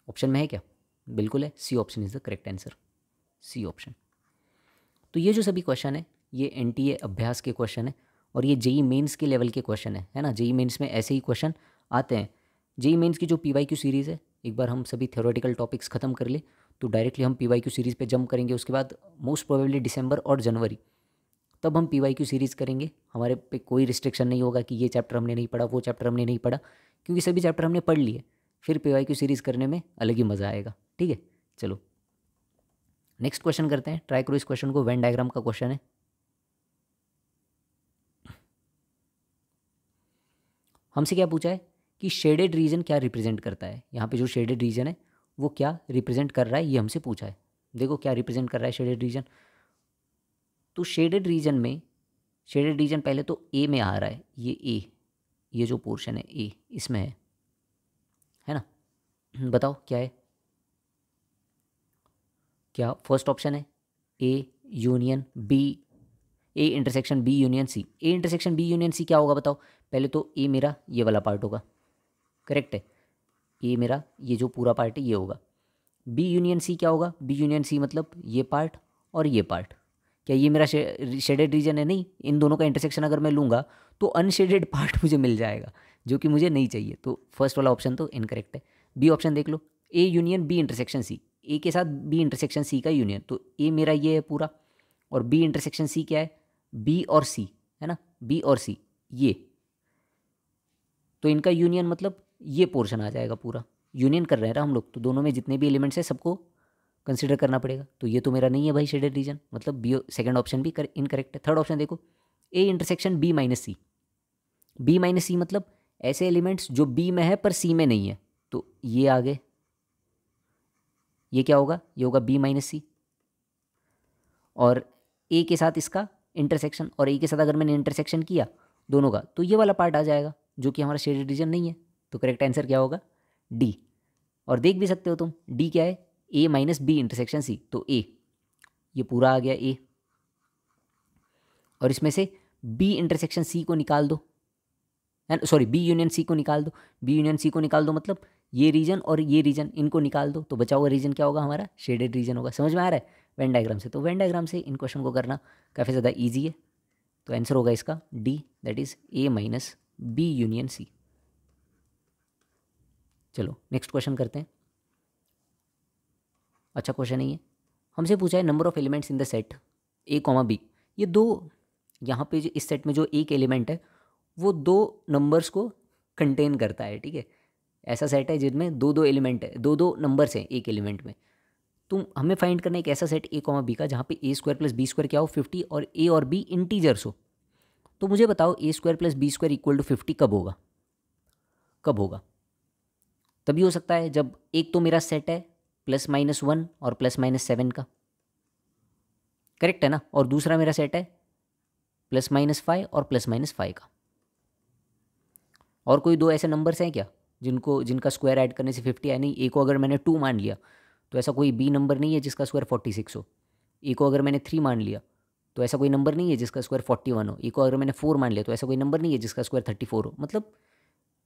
ऑप्शन में है क्या, बिल्कुल है, C option is the correct answer, C option. तो ये जो सभी क्वेश्चन है ये NTA अभ्यास के क्वेश्चन है, और ये जेईई मेंस के लेवल के क्वेश्चन है ना। जेईई मेंस में ऐसे ही क्वेश्चन आते हैं। जेईई मेंस की जो PYQ सीरीज़ है एक बार हम सभी थ्योरेटिकल टॉपिक्स ख़त्म कर ले तो डायरेक्टली हम PYQ सीरीज़ पे जंप करेंगे। उसके बाद मोस्ट प्रोबेबली दिसंबर और जनवरी तब हम PYQ सीरीज़ करेंगे। हमारे पे कोई रिस्ट्रिक्शन नहीं होगा कि ये चैप्टर हमने नहीं पढ़ा, वो चैप्टर हमने नहीं पढ़ा, क्योंकि सभी चैप्टर हमने पढ़ लिए। फिर PYQ सीरीज़ करने में अलग ही मज़ा आएगा। ठीक है, चलो नेक्स्ट क्वेश्चन करते हैं। ट्राई करो इस क्वेश्चन को, वेन डायग्राम का क्वेश्चन है। हमसे क्या पूछा है कि शेडेड रीजन क्या रिप्रेजेंट करता है। यहाँ पे जो शेडेड रीजन है वो क्या रिप्रेजेंट कर रहा है, ये हमसे पूछा है। देखो क्या रिप्रेजेंट कर रहा है शेडेड रीजन। तो शेडेड रीजन में, शेडेड रीजन पहले तो ए में आ रहा है, ये ए, ये जो पोर्शन है ए इसमें है ना। बताओ क्या है, क्या फर्स्ट ऑप्शन है A union B, A intersection B union C. A intersection B union C क्या होगा बताओ। पहले तो ए मेरा ये वाला पार्ट होगा, करेक्ट है। ए मेरा ये जो पूरा पार्ट है ये होगा। बी यूनियन सी क्या होगा, बी यूनियन सी मतलब ये पार्ट और ये पार्ट। क्या ये मेरा शेडेड रीजन है? नहीं, इन दोनों का इंटरसेक्शन अगर मैं लूँगा तो अनशेडेड पार्ट मुझे मिल जाएगा, जो कि मुझे नहीं चाहिए। तो फर्स्ट वाला ऑप्शन तो इनकरेक्ट है। बी ऑप्शन देख लो, A union B intersection C, A के साथ बी इंटरसेक्शन सी का यूनियन। तो ए मेरा ये है पूरा, और बी इंटरसेक्शन सी क्या है, बी और सी है ना, बी और सी ये, तो इनका यूनियन मतलब ये पोर्शन आ जाएगा पूरा। यूनियन कर रहे हैं ना हम लोग, तो दोनों में जितने भी एलिमेंट्स हैं सबको कंसिडर करना पड़ेगा। तो ये तो मेरा नहीं है भाई शेडेड रीजन, मतलब बी, सेकंड ऑप्शन भी इनकरेक्ट है। थर्ड ऑप्शन देखो, A intersection B minus C. B minus C मतलब ऐसे एलिमेंट्स जो बी में है पर सी में नहीं है। तो ये आगे ये क्या होगा, ये होगा बी माइनस सी, और ए के साथ इसका इंटरसेक्शन, और ए के साथ अगर मैंने इंटरसेक्शन किया दोनों का तो ये वाला पार्ट आ जाएगा जो कि हमारा शेडेड रीजन नहीं है। तो करेक्ट आंसर क्या होगा, डी। और देख भी सकते हो तुम, डी क्या है, ए माइनस बी इंटरसेक्शन सी। तो ए ये पूरा आ गया ए, और इसमें से बी इंटरसेक्शन सी को निकाल दो, सॉरी बी यूनियन सी को निकाल दो। बी यूनियन सी को निकाल दो मतलब ये रीजन और ये रीजन, इनको निकाल दो, तो बचा हुआ रीजन क्या होगा हमारा, शेडेड रीजन होगा। समझ में आ रहा है वेन डायग्राम से। तो वेन डायग्राम से इन क्वेश्चन को करना काफ़ी ज़्यादा ईजी है। तो आंसर होगा इसका D, that is A minus B union C. चलो नेक्स्ट क्वेश्चन करते हैं। अच्छा क्वेश्चन नहीं है, हमसे पूछा है number of elements in the set A comma B. ये दो, यहाँ पे जो इस सेट में जो एक एलिमेंट है वो दो नंबर्स को कंटेन करता है। ठीक है, ऐसा सेट है जिनमें दो दो एलिमेंट है, दो दो नंबर्स हैं एक एलिमेंट में। तो हमें फाइंड करना है एक ऐसा सेट ए कॉमा बी का जहाँ पे ए स्क्वायर प्लस बी स्क्वायर क्या हो, 50, और ए और बी इंटीजर्स हो। तो मुझे बताओ A square plus B square equal to 50 कब होगा, कब होगा? तभी हो सकता है जब एक तो मेरा सेट है +-1 और +-7 का, करेक्ट है ना, और दूसरा मेरा सेट है +-5 और +-5 का। और कोई दो ऐसे नंबर्स हैं क्या जिनका स्क्वायर ऐड करने से 50 आया? नहीं। ए को अगर मैंने 2 मान लिया तो ऐसा कोई बी नंबर नहीं है जिसका स्क्वायर 46 हो। ए को अगर मैंने 3 मान लिया तो ऐसा कोई नंबर नहीं है जिसका स्क्वायर 41 हो। ए को अगर मैंने 4 मान लिया तो ऐसा कोई नंबर नहीं है जिसका स्क्वायर 34 हो। मतलब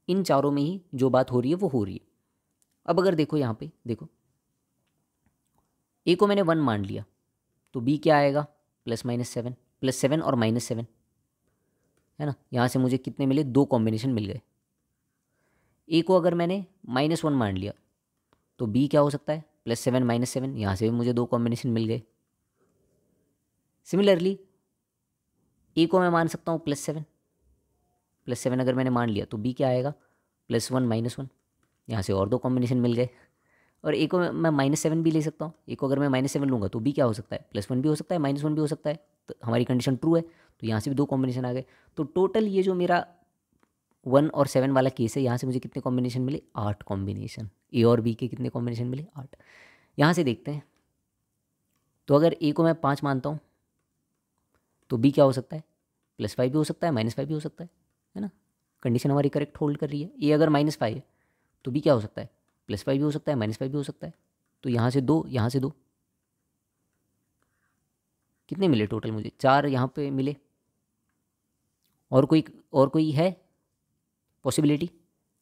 इन चारों में ही जो बात हो रही है वो हो रही है। अब अगर देखो यहाँ पे देखो, ए को मैंने 1 मान लिया तो बी क्या आएगा, +-7, +7 और -7 है ना। यहाँ से मुझे कितने मिले, दो कॉम्बिनेशन मिल गए। ए को अगर मैंने -1 मान लिया तो बी क्या हो सकता है, +7 -7, यहाँ से भी मुझे दो कॉम्बिनेशन मिल गए। सिमिलरली ए को मैं मान सकता हूँ +7 अगर मैंने मान लिया तो बी क्या आएगा, +1 -1, यहाँ से और दो कॉम्बिनेशन मिल गए। और ए को मैं -7 भी ले सकता हूँ। ए को अगर मैं -7 लूँगा तो बी क्या हो सकता है, +1 भी हो सकता है, -1 भी हो सकता है। तो हमारी कंडीशन ट्रू है, तो यहाँ से भी दो कॉम्बिनेशन आ गए। तो टोटल ये जो मेरा 1 और 7 वाला केस है, यहाँ से मुझे कितने कॉम्बिनेशन मिले, 8 कॉम्बिनेशन। ए और बी के कितने कॉम्बिनेशन मिले, 8। यहाँ से देखते हैं, तो अगर ए को मैं 5 मानता हूँ तो बी क्या हो सकता है, +5 भी हो सकता है, -5 भी हो सकता है ना। कंडीशन हमारी करेक्ट होल्ड कर रही है। ए अगर -5 है तो बी क्या हो सकता है, +5 भी हो सकता है, -5 भी हो सकता है। तो यहाँ से दो, यहाँ से दो, कितने मिले टोटल मुझे, 4 यहाँ पे मिले। और कोई है पॉसिबिलिटी,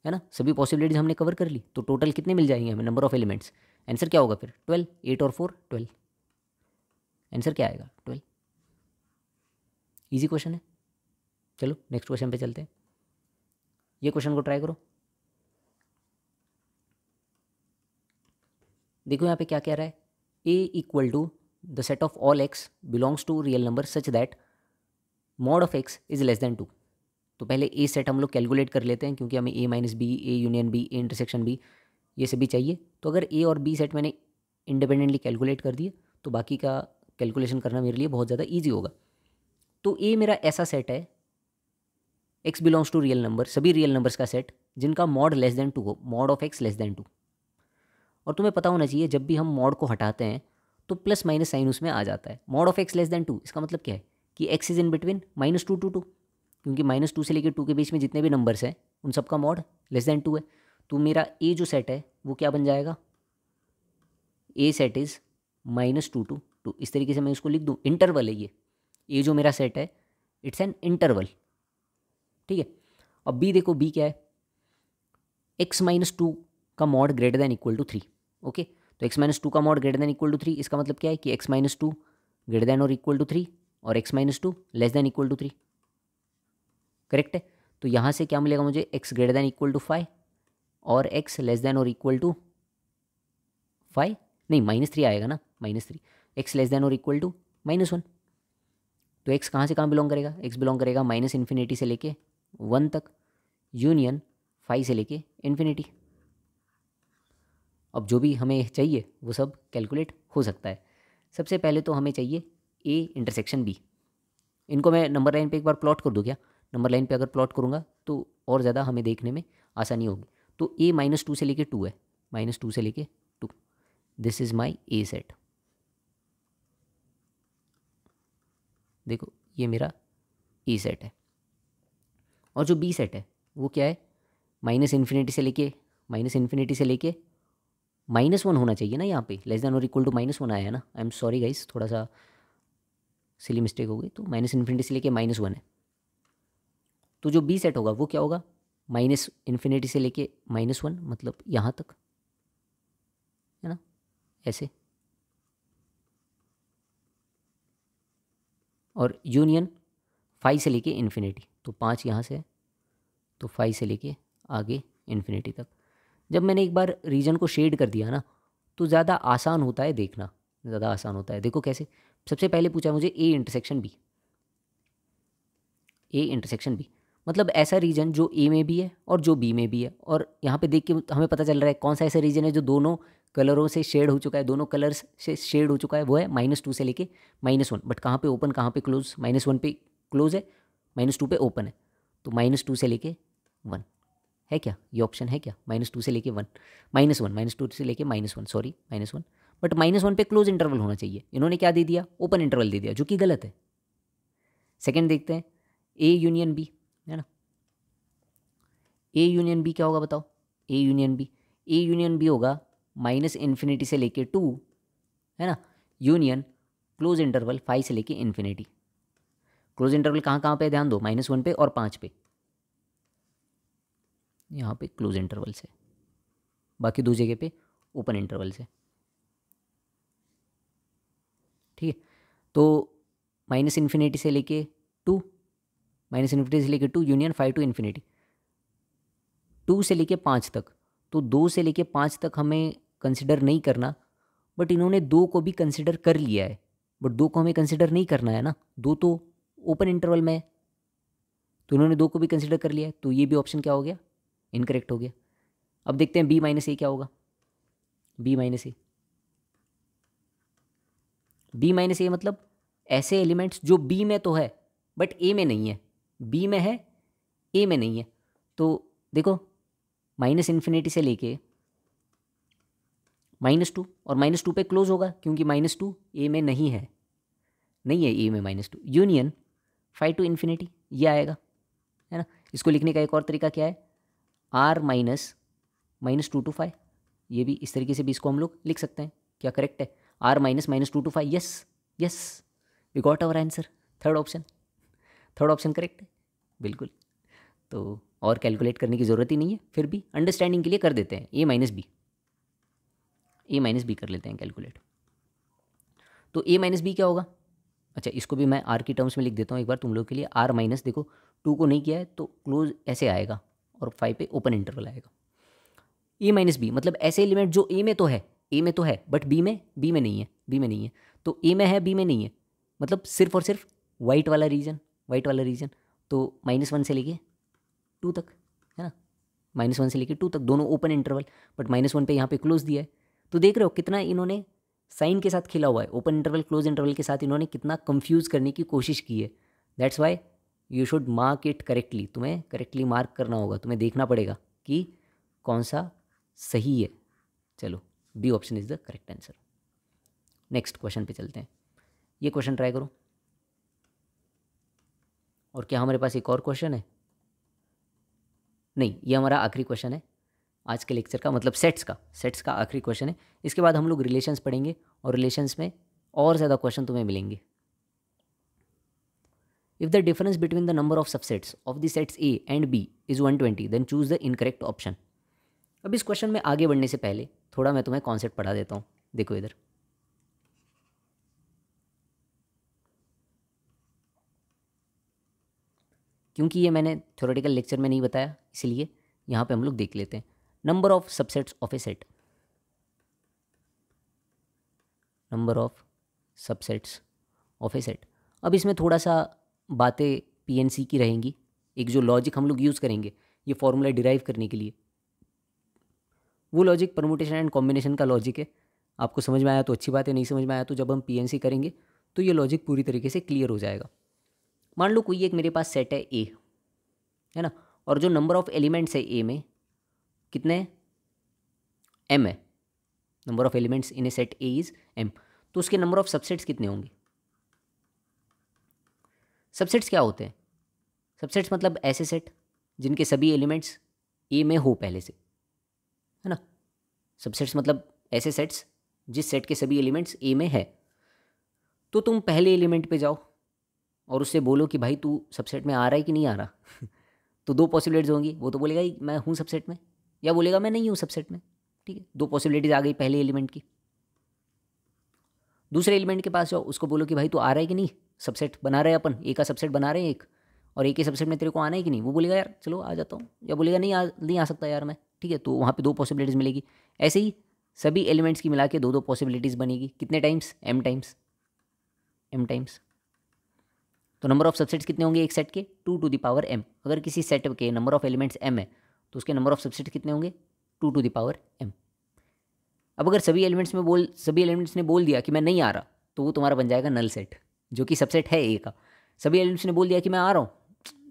है ना। सभी पॉसिबिलिटीज हमने कवर कर ली, तो टोटल कितने मिल जाएंगे हमें नंबर ऑफ एलिमेंट्स। आंसर क्या होगा फिर, 12। 8 और 4 12, आंसर क्या आएगा, 12। इजी क्वेश्चन है। चलो नेक्स्ट क्वेश्चन पे चलते हैं। ये क्वेश्चन को ट्राई करो। देखो यहाँ पे क्या कह रहा है, A equal to the set of all x belongs to real number such that mod of x is less than 2। तो पहले ए सेट हम लोग कैलकुलेट कर लेते हैं, क्योंकि हमें A minus B, A union B, A intersection B, ये सभी चाहिए। तो अगर ए और बी सेट मैंने इंडिपेंडेंटली कैलकुलेट कर दिए तो बाकी का कैलकुलेशन करना मेरे लिए बहुत ज़्यादा ईजी होगा। तो ए मेरा ऐसा सेट है, x belongs to real number, सभी रियल नंबर्स का सेट जिनका मॉड लेस देन 2 हो, mod of x less than 2। और तुम्हें पता होना चाहिए जब भी हम मॉड को हटाते हैं तो प्लस माइनस साइन उसमें आ जाता है। Mod of x less than 2 इसका मतलब क्या है कि x is in between -2 to 2, क्योंकि -2 से लेकर 2 के बीच में जितने भी नंबर्स हैं उन सबका मॉड लेस देन 2 है। तो मेरा ए जो सेट है वो क्या बन जाएगा, ए सेट इज़ -2 to 2। इस तरीके से मैं इसको लिख दूँ, इंटरवल है ये जो मेरा सेट है इट्स एन इंटरवल, ठीक है। अब बी देखो, बी क्या है, x-2 का mod greater than equal to 3। Okay, तो x-2 का mod greater than equal to 3, इसका मतलब क्या है कि x-2 ग्रेटर देन और इक्वल टू 3 और x-2 less than equal to 3, correct है। तो यहाँ से क्या मिलेगा मुझे, x greater than equal to 5 और x लेस देन और इक्वल टू 5, नहीं -3 आएगा ना, -3, x लेस देन और इक्वल टू -1। तो x कहाँ से कहाँ बिलोंग करेगा, x बिलोंग करेगा -∞ से लेके 1 तक, यूनियन 5 से लेके इन्फिनिटी। अब जो भी हमें चाहिए वो सब कैलकुलेट हो सकता है। सबसे पहले तो हमें चाहिए ए इंटरसेक्शन बी। इनको मैं नंबर लाइन पे एक बार प्लॉट कर दूँ क्या, नंबर लाइन पे अगर प्लॉट करूँगा तो और ज़्यादा हमें देखने में आसानी होगी। तो ए -2 से लेके 2 है, -2 से लेके 2, this is my A set. देखो ये मेरा ए सेट है। और जो बी सेट है वो क्या है, -∞ से लेके -1 होना चाहिए ना, यहाँ पे लेस देन और इक्वल टू -1 आया है ना। आई एम सॉरी गाइस, थोड़ा सा सिली मिस्टेक हो गई। तो -∞ से लेके -1 है। तो जो बी सेट होगा वो क्या होगा, -∞ से लेके -1, मतलब यहाँ तक है ना, ऐसे। और यूनियन 5 से लेके इन्फिनिटी, तो 5 यहाँ से है तो 5 से लेके आगे इन्फिनिटी तक। जब मैंने एक बार रीजन को शेड कर दिया ना तो ज़्यादा आसान होता है देखना, ज़्यादा आसान होता है। देखो कैसे, सबसे पहले पूछा मुझे A intersection B, A intersection B मतलब ऐसा रीजन जो ए में भी है और जो बी में भी है। और यहाँ पे देख के हमें पता चल रहा है कौन सा ऐसा रीजन है जो दोनों कलरों से शेड हो चुका है, दोनों कलर्स से शेड हो चुका है, वो है -2 से लेके -1। बट कहाँ पे ओपन, कहाँ पे क्लोज, -1 पे क्लोज है, -2 पे ओपन है। तो -2 से लेके 1 है क्या, ये ऑप्शन है क्या, -2 से लेके 1, -2 से लेके -1, सॉरी -1। बट -1 पे क्लोज इंटरवल होना चाहिए, इन्होंने क्या दे दिया, ओपन इंटरवल दे दिया, जो कि गलत है। सेकंड देखते हैं, ए यूनियन बी है ना। ए यूनियन बी क्या होगा बताओ, ए यूनियन बी होगा -∞ से लेके 2 है ना, यूनियन क्लोज इंटरवल 5 से लेके इन्फिनिटी। क्लोज इंटरवल कहाँ कहाँ पे, ध्यान दो, -1 पे और 5 पे, यहाँ पे क्लोज इंटरवल से, बाकी दो जगह पे ओपन इंटरवल से, ठीक है। तो -∞ से लेके 2, -∞ से लेके 2 यूनियन 5 टू इन्फिनिटी, 2 से लेके 5 तक। तो 2 से लेके 5 तक हमें कंसिडर नहीं करना, बट इन्होंने 2 को भी कंसिडर कर लिया है, बट 2 को हमें कंसिडर नहीं करना है ना, 2 तो ओपन इंटरवल में है, तो इन्होंने 2 को भी कंसिडर कर लिया है। तो ये भी ऑप्शन क्या हो गया, इनकरेक्ट हो गया। अब देखते हैं B - A क्या होगा, B - A, B - A मतलब ऐसे एलिमेंट्स जो B में तो है बट A में नहीं है, B में है A में नहीं है। तो देखो -∞ से लेके -2 और -2 पे क्लोज होगा, क्योंकि -2 A में नहीं है, नहीं है A में -2, यूनियन 5 टू इन्फिनिटी, ये आएगा है ना। इसको लिखने का एक और तरीका क्या है, R -2 to 5, ये भी इस तरीके से भी इसको हम लोग लिख सकते हैं। क्या करेक्ट है, R -2 to 5, yes we got our answer, third option correct है बिल्कुल। तो और कैलकुलेट करने की ज़रूरत ही नहीं है, फिर भी अंडरस्टैंडिंग के लिए कर देते हैं, A - B कर लेते हैं कैलकुलेट। तो A - B क्या होगा, अच्छा इसको भी मैं R की टर्म्स में लिख देता हूँ एक बार तुम लोग के लिए। R माइनस, देखो 2 को नहीं किया है तो क्लोज ऐसे आएगा और 5 पे ओपन इंटरवल आएगा। A - B मतलब ऐसे एलिमेंट जो A में तो है ए में तो है बट बी में नहीं है, बी में नहीं है, तो ए में है बी में नहीं है, मतलब सिर्फ और सिर्फ वाइट वाला रीजन, तो -1 से लेके 2 तक, है ना, -1 से लेके 2 तक दोनों ओपन इंटरवल, बट -1 पे यहाँ पे क्लोज दिया है। तो देख रहे हो कितना इन्होंने साइन के साथ खेला हुआ है, ओपन इंटरवल क्लोज इंटरवल के साथ इन्होंने कितना कंफ्यूज करने की कोशिश की है। That's why you should mark it correctly, तुम्हें करेक्टली मार्क करना होगा, तुम्हें देखना पड़ेगा कि कौन सा सही है। चलो B option is the correct answer. Next question पे चलते हैं, ये क्वेश्चन ट्राई करो। और क्या हमारे पास एक और क्वेश्चन है? नहीं, ये हमारा आखिरी क्वेश्चन है आज के लेक्चर का, मतलब सेट्स का आखिरी क्वेश्चन है। इसके बाद हम लोग रिलेशंस पढ़ेंगे और रिलेशंस में और ज़्यादा क्वेश्चन तुम्हें मिलेंगे। If the difference between the number of subsets of the sets A and B is 120 then choose the incorrect option. अब इस क्वेश्चन में आगे बढ़ने से पहले थोड़ा मैं तुम्हें कॉन्सेप्ट पढ़ा देता हूँ। देखो इधर, क्योंकि ये मैंने थ्योरेटिकल लेक्चर में नहीं बताया इसलिए यहाँ पे हम लोग देख लेते हैं। Number of subsets of A set, number of subsets of A set. अब इसमें थोड़ा सा बातें पीएनसी की रहेंगी। एक जो लॉजिक हम लोग यूज़ करेंगे ये फॉर्मूला डिराइव करने के लिए, वो लॉजिक परमुटेशन एंड कॉम्बिनेशन का लॉजिक है। आपको समझ में आया तो अच्छी बात है, नहीं समझ में आया तो जब हम पीएनसी करेंगे तो ये लॉजिक पूरी तरीके से क्लियर हो जाएगा। मान लो कोई एक मेरे पास सेट है ए, है ना, और जो नंबर ऑफ एलिमेंट्स है ए में कितने, एम है, number of elements in a set A is m, तो उसके नंबर ऑफ सबसेट्स कितने होंगे? सबसेट्स क्या होते हैं? सबसेट्स मतलब ऐसे सेट जिनके सभी एलिमेंट्स ए में हो पहले से, है ना। सबसेट्स मतलब ऐसे सेट्स जिस सेट के सभी एलिमेंट्स ए में है। तो तुम पहले एलिमेंट पे जाओ और उससे बोलो कि भाई तू सबसेट में आ रहा है कि नहीं आ रहा तो दो पॉसिबिलिटीज़ होंगी, वो तो बोलेगा ही मैं हूँ सबसेट में, या बोलेगा मैं नहीं हूँ सबसेट में। ठीक है, दो पॉसिबिलिटीज़ आ गई पहले एलिमेंट की। दूसरे एलिमेंट के पास जाओ, उसको बोलो कि भाई तू आ रहा है कि नहीं, सबसेट बना रहे हैं अपन, ए का सबसेट बना रहे हैं एक, और ए के सबसेट में तेरे को आना है कि नहीं। वो बोलेगा यार चलो आ जाता हूँ, या बोलेगा नहीं आ सकता यार मैं। ठीक है, तो वहाँ पे दो पॉसिबिलिटीज़ मिलेगी। ऐसे ही सभी एलिमेंट्स की मिला के दो पॉसिबिलिटीज़ बनेगी। कितने टाइम्स? M times. तो नंबर ऑफ सबसेट्स कितने होंगे एक सेट के? 2 टू द पावर m। अगर किसी सेट के नंबर ऑफ एलिमेंट्स m है तो उसके नंबर ऑफ सबसेट्स कितने होंगे? 2 टू द पावर m। अब अगर सभी एलिमेंट्स ने बोल दिया कि मैं नहीं आ रहा, तो वो तुम्हारा बन जाएगा नल सेट, जो कि सबसेट है ए का। सभी एलिमेंट्स ने बोल दिया कि मैं आ रहा हूँ,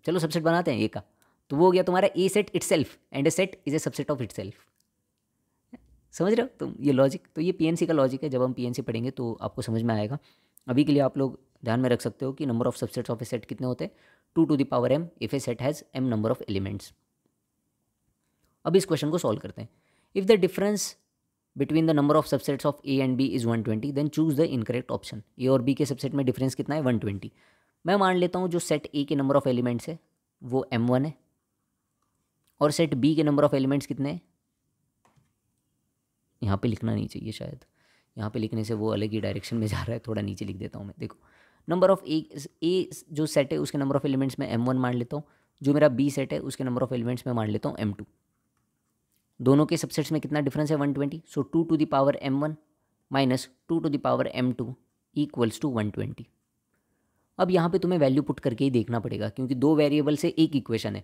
चलो सबसेट बनाते हैं ए का, तो वो हो गया तुम्हारा A set itself, and a set is a subset of itself. समझ रहे हो तुम ये लॉजिक? तो ये पीएनसी का लॉजिक है, जब हम पीएनसी पढ़ेंगे तो आपको समझ में आएगा। अभी के लिए आप लोग ध्यान में रख सकते हो कि number of subsets of A set कितने होते हैं? 2 to the power m if a set has m number of elements. अब इस क्वेश्चन को सॉल्व करते हैं। If the difference between the number of subsets of A and B is 120 then choose the incorrect option. A और B के subset में difference कितना है? 120। मैं मान लेता हूँ जो सेट ए के नंबर ऑफ एलिमेंट्स है वो m1 है, और सेट बी के नंबर ऑफ एलिमेंट्स कितने हैं? यहाँ पे लिखना नहीं चाहिए शायद, यहाँ पे लिखने से वो अलग ही डायरेक्शन में जा रहा है, थोड़ा नीचे लिख देता हूँ मैं। देखो, नंबर ऑफ ए जो सेट है उसके नंबर ऑफ एलिमेंट्स में m1 मान लेता हूँ, जो मेरा बी सेट है उसके नंबर ऑफ एलिमेंट्स में मान लेता हूँ m2। दोनों के सबसेट्स में कितना डिफरेंस है? 120। So 2 to the power m1 minus 2 to the power m2 equals to 120। अब यहाँ पे तुम्हें वैल्यू पुट करके ही देखना पड़ेगा, क्योंकि दो वेरिएबल से एक इक्वेशन है,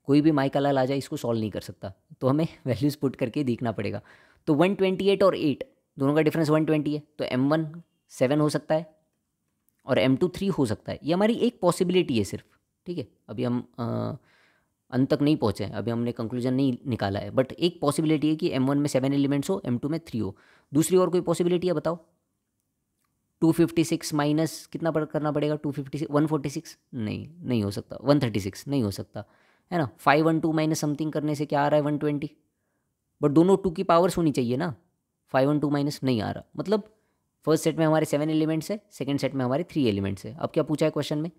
कोई भी माइका लाल आ जाए इसको सॉल्व नहीं कर सकता, तो हमें वैल्यूज़ पुट करके ही देखना पड़ेगा। तो 128 और 8 दोनों का डिफरेंस 120 है, तो m1 7 हो सकता है और m2 3 हो सकता है। ये हमारी एक पॉसिबिलिटी है सिर्फ। ठीक है, अभी हम अंत तक नहीं पहुँचे हैं, अभी हमने कंक्लूजन नहीं निकाला है, बट एक पॉसिबिलिटी है कि m1 में 7 एलिमेंट्स हो, m2 में 3 हो। दूसरी और कोई पॉसिबिलिटी है बताओ? 256 माइनस कितना करना पड़ेगा? 256 146 नहीं हो सकता, 136 नहीं हो सकता, है ना। 512 माइनस समथिंग करने से क्या आ रहा है? 120। बट दोनों 2 की पावर्स होनी चाहिए ना। 512 माइनस नहीं आ रहा, मतलब फर्स्ट सेट में हमारे 7 एलिमेंट्स है, सेकंड सेट में हमारे 3 एलिमेंट्स है। अब क्या पूछा है क्वेश्चन में?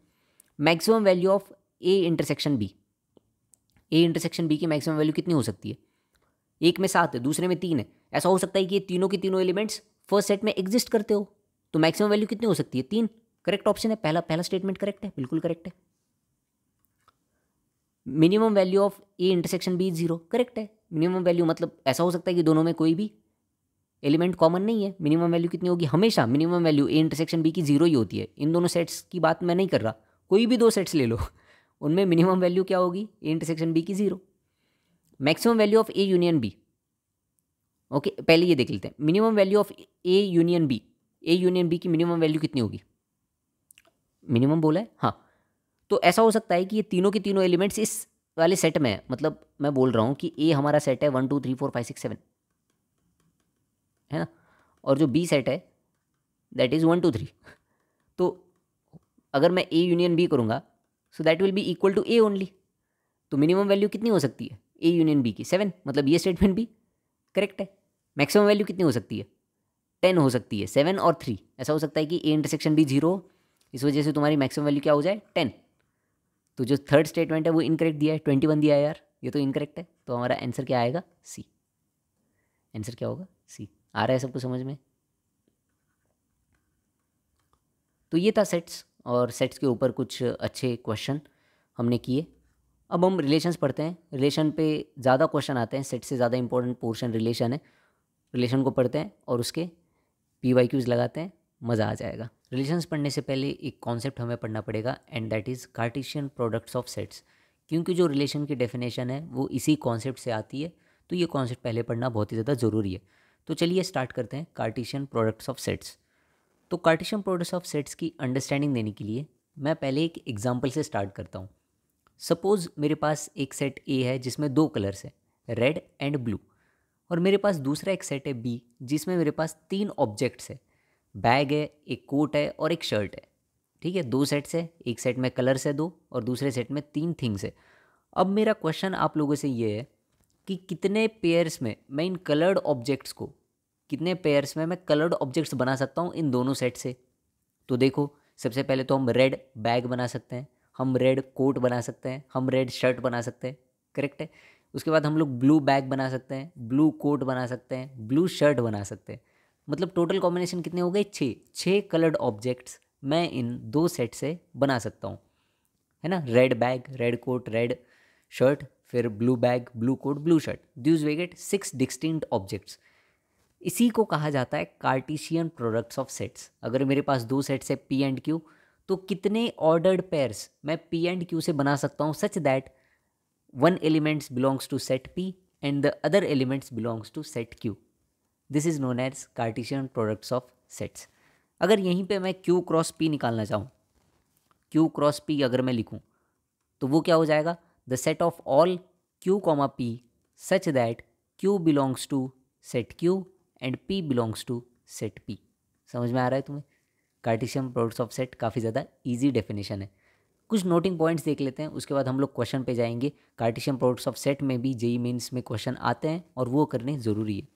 Maximum value of A intersection B. A intersection B की मैक्सिमम वैल्यू कितनी हो सकती है? एक में 7 है, दूसरे में 3 है। ऐसा हो सकता है कि ये तीनों के तीनों एलिमेंट्स फर्स्ट सेट में एग्जिस्ट करते हो, तो मैक्सिमम वैल्यू कितनी हो सकती है? 3। करेक्ट ऑप्शन है, पहला स्टेटमेंट करेक्ट है, बिल्कुल करेक्ट है। Minimum value of A intersection B 0, correct है। मिनिमम वैल्यू मतलब ऐसा हो सकता है कि दोनों में कोई भी एलिमेंट कॉमन नहीं है, मिनिमम वैल्यू कितनी होगी, हमेशा minimum value A intersection B की जीरो ही होती है। इन दोनों सेट्स की बात मैं नहीं कर रहा, कोई भी दो सेट्स ले लो उनमें मिनिमम वैल्यू क्या होगी, ए इंटरसेक्शन बी की zero. Maximum value of A union B, okay पहले ये देख लेते हैं, minimum value of A union B, A union B की मिनिमम वैल्यू कितनी होगी, मिनिमम बोला है हाँ। तो ऐसा हो सकता है कि ये तीनों के तीनों एलिमेंट्स इस वाले सेट में है, मतलब मैं बोल रहा हूँ कि ए हमारा सेट है 1 2 3 4 5 6 7 है ना, और जो बी सेट है दैट इज़ 1 2 3। तो अगर मैं ए यूनियन बी करूँगा so that will be equal to A only. तो मिनिमम वैल्यू कितनी हो सकती है ए यूनियन बी की, 7, मतलब ये स्टेटमेंट भी करेक्ट है। मैक्सिमम वैल्यू कितनी हो सकती है, 10 हो सकती है, 7 और 3। ऐसा हो सकता है कि ए इंटरसेक्शन बी 0, इस वजह से तुम्हारी मैक्सिमम वैल्यू क्या हो जाए 10। तो जो थर्ड स्टेटमेंट है वो इनकरेक्ट दिया है, 21 दिया है यार, ये तो इनकरेक्ट है। तो हमारा आंसर क्या आएगा, सी। आंसर क्या होगा, सी। आ रहा है सबको समझ में। तो ये था सेट्स, और सेट्स के ऊपर कुछ अच्छे क्वेश्चन हमने किए। अब हम रिलेशंस पढ़ते हैं। रिलेशन पे ज़्यादा क्वेश्चन आते हैं, सेट से ज़्यादा इंपॉर्टेंट पोर्शन रिलेशन है। रिलेशन को पढ़ते हैं और उसके PYQs लगाते हैं, मज़ा आ जाएगा। रिलेशंस पढ़ने से पहले एक कॉन्सेप्ट हमें पढ़ना पड़ेगा, and that is Cartesian products of sets, क्योंकि जो रिलेशन की डेफिनेशन है वो इसी कॉन्सेप्ट से आती है। तो ये कॉन्सेप्ट पहले पढ़ना बहुत ही ज़्यादा ज़रूरी है। तो चलिए स्टार्ट करते हैं कार्टेशियन प्रोडक्ट्स ऑफ सेट्स। तो कार्टेशियन प्रोडक्ट्स ऑफ सेट्स की अंडरस्टैंडिंग देने के लिए मैं पहले एक एग्जाम्पल से स्टार्ट करता हूँ। सपोज़ मेरे पास एक सेट ए है जिसमें दो कलर्स है, रेड एंड ब्लू, और मेरे पास दूसरा एक सेट है बी जिसमें मेरे पास 3 ऑब्जेक्ट्स है, बैग है, एक कोट है और एक शर्ट है। ठीक है, 2 सेट्स है, एक सेट में कलर्स है 2 और दूसरे सेट में 3 थिंग्स है। अब मेरा क्वेश्चन आप लोगों से ये है कि कितने पेयर्स में मैं इन कलर्ड ऑब्जेक्ट्स को, कितने पेयर्स में मैं कलर्ड ऑब्जेक्ट्स बना सकता हूँ इन दोनों सेट से। तो देखो, सबसे पहले तो हम रेड बैग बना सकते हैं, हम रेड कोट बना सकते हैं, हम रेड शर्ट बना सकते हैं, करेक्ट है। उसके बाद हम लोग ब्लू बैग बना सकते हैं, ब्लू कोट बना सकते हैं, ब्लू शर्ट बना सकते हैं। मतलब टोटल कॉम्बिनेशन कितने हो गए, 6 कलर्ड ऑब्जेक्ट्स मैं इन 2 सेट से बना सकता हूँ, है ना। Red bag, red coat, red shirt, फिर blue bag, blue coat, blue shirt, this we get 6 distinct objects. इसी को कहा जाता है कार्टेशियन प्रोडक्ट्स ऑफ सेट्स। अगर मेरे पास 2 सेट्स है पी एंड क्यू, तो कितने ऑर्डर्ड पेयर्स मैं पी एंड क्यू से बना सकता हूँ such that one elements belongs to set P and the other elements belongs to set Q. This is known as Cartesian products of sets. अगर यहीं पे मैं Q क्रॉस P निकालना चाहूँ, Q क्रॉस P अगर मैं लिखूँ तो वो क्या हो जाएगा, the set of all Q comma P such that Q belongs to set Q and P belongs to set P। समझ में आ रहा है तुम्हें। कार्टेशियन प्रोडक्ट्स ऑफ सेट काफ़ी ज़्यादा ईजी डेफिनेशन है। कुछ नोटिंग पॉइंट्स देख लेते हैं, उसके बाद हम लोग क्वेश्चन पे जाएंगे। कार्टेशियन प्रोडक्ट्स ऑफ सेट में भी जेईई मेंस में क्वेश्चन आते हैं और वो करने ज़रूरी है।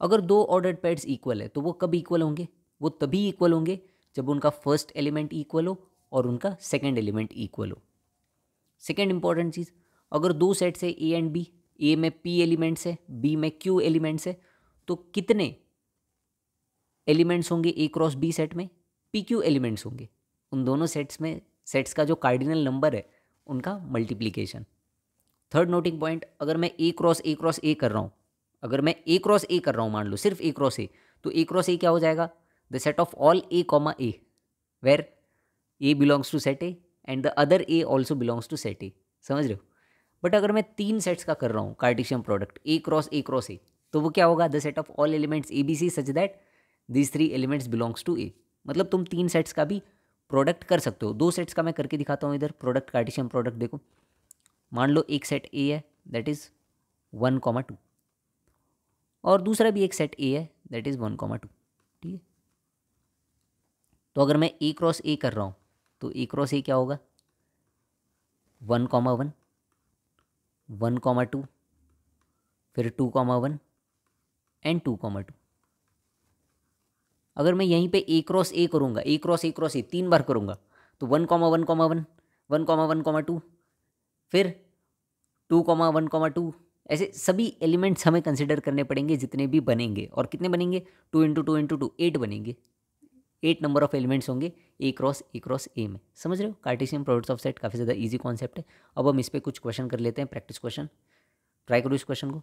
अगर 2 ऑर्डर्ड पेयर्स इक्वल है तो वो कब इक्वल होंगे, वो तभी इक्वल होंगे जब उनका फर्स्ट एलिमेंट इक्वल हो और उनका सेकेंड एलिमेंट इक्वल हो। सेकेंड इंपॉर्टेंट चीज़, अगर 2 सेट्स है ए एंड बी, ए में P एलिमेंट्स है, बी में Q एलिमेंट्स है, तो कितने एलिमेंट्स होंगे ए क्रॉस बी सेट में, PQ एलिमेंट्स होंगे। उन दोनों सेट्स में सेट्स का जो कार्डिनल नंबर है उनका मल्टीप्लिकेशन। थर्ड नोटिंग पॉइंट, अगर मैं ए क्रॉस ए कर रहा हूँ, अगर मैं ए क्रॉस ए कर रहा हूँ, मान लो सिर्फ ए क्रॉस ए, तो ए क्रॉस ए क्या हो जाएगा, the set of all A comma A where A belongs to set A and the other A also belongs to set A. समझ रहे हो। बट अगर मैं 3 सेट्स का कर रहा हूँ Cartesian product A cross A, तो वो क्या होगा, the set of all elements A B C such that this 3 elements belongs to A. मतलब तुम 3 सेट्स का भी प्रोडक्ट कर सकते हो। 2 सेट्स का मैं करके दिखाता हूँ इधर प्रोडक्ट, कार्टेशियन प्रोडक्ट देखो। मान लो एक सेट ए है दैट इज़ 1,2 और दूसरा भी एक सेट ए है दैट इज़ 1,2। ठीक है, तो अगर मैं ए क्रॉस ए कर रहा हूँ तो ए क्रॉस ए क्या होगा, 1,1, 1,2, फिर 2,1 एंड 2,2। अगर मैं यहीं पे ए क्रॉस ए करूँगा, ए क्रॉस ए 3 बार करूँगा, तो 1,1,1, 1,1,2, फिर 2,1,2, ऐसे सभी एलिमेंट्स हमें कंसिडर करने पड़ेंगे जितने भी बनेंगे। और कितने बनेंगे, 2 × 2 × 2 8 बनेंगे। 8 नंबर ऑफ एलिमेंट्स होंगे ए क्रॉस ए में। समझ रहे हो, कार्टेशियन प्रोडक्ट्स ऑफ सेट काफ़ी ज़्यादा इजी कॉन्सेप्ट है। अब हम इस पर कुछ क्वेश्चन कर लेते हैं, प्रैक्टिस क्वेश्चन। ट्राई करो इस क्वेश्चन को।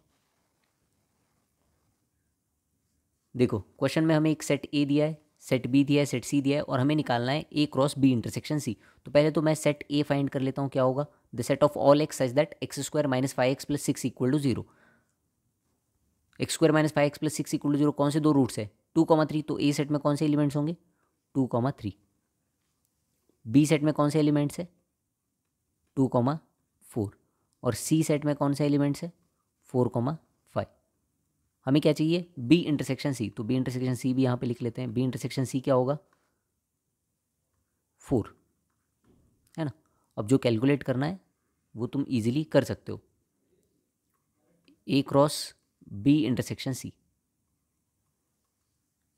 देखो क्वेश्चन में हमें एक सेट ए दिया है, सेट बी दिया है, सेट सी दिया है और हमें निकालना है ए क्रॉस बी इंटरसेक्शन सी। तो पहले तो मैं सेट ए फाइंड कर लेता हूँ, क्या होगा, the set of all x such that x square minus 5x plus 6 equal to 0। X square minus 5x plus 6 equal to 0 कौन से दो रूट्स है, 2,3। तो ए सेट में कौन से एलिमेंट्स होंगे, 2,3। बी सेट में कौन से एलिमेंट्स है, 2,4। और सी सेट में कौन से एलिमेंट्स है, 4,5। हमें क्या चाहिए, बी इंटरसेक्शन सी। तो बी इंटरसेक्शन सी भी यहाँ पे लिख लेते हैं। बी इंटरसेक्शन सी क्या होगा, 4, है ना। अब जो कैलकुलेट करना है वो तुम इजीली कर सकते हो। ए क्रॉस बी इंटरसेक्शन सी,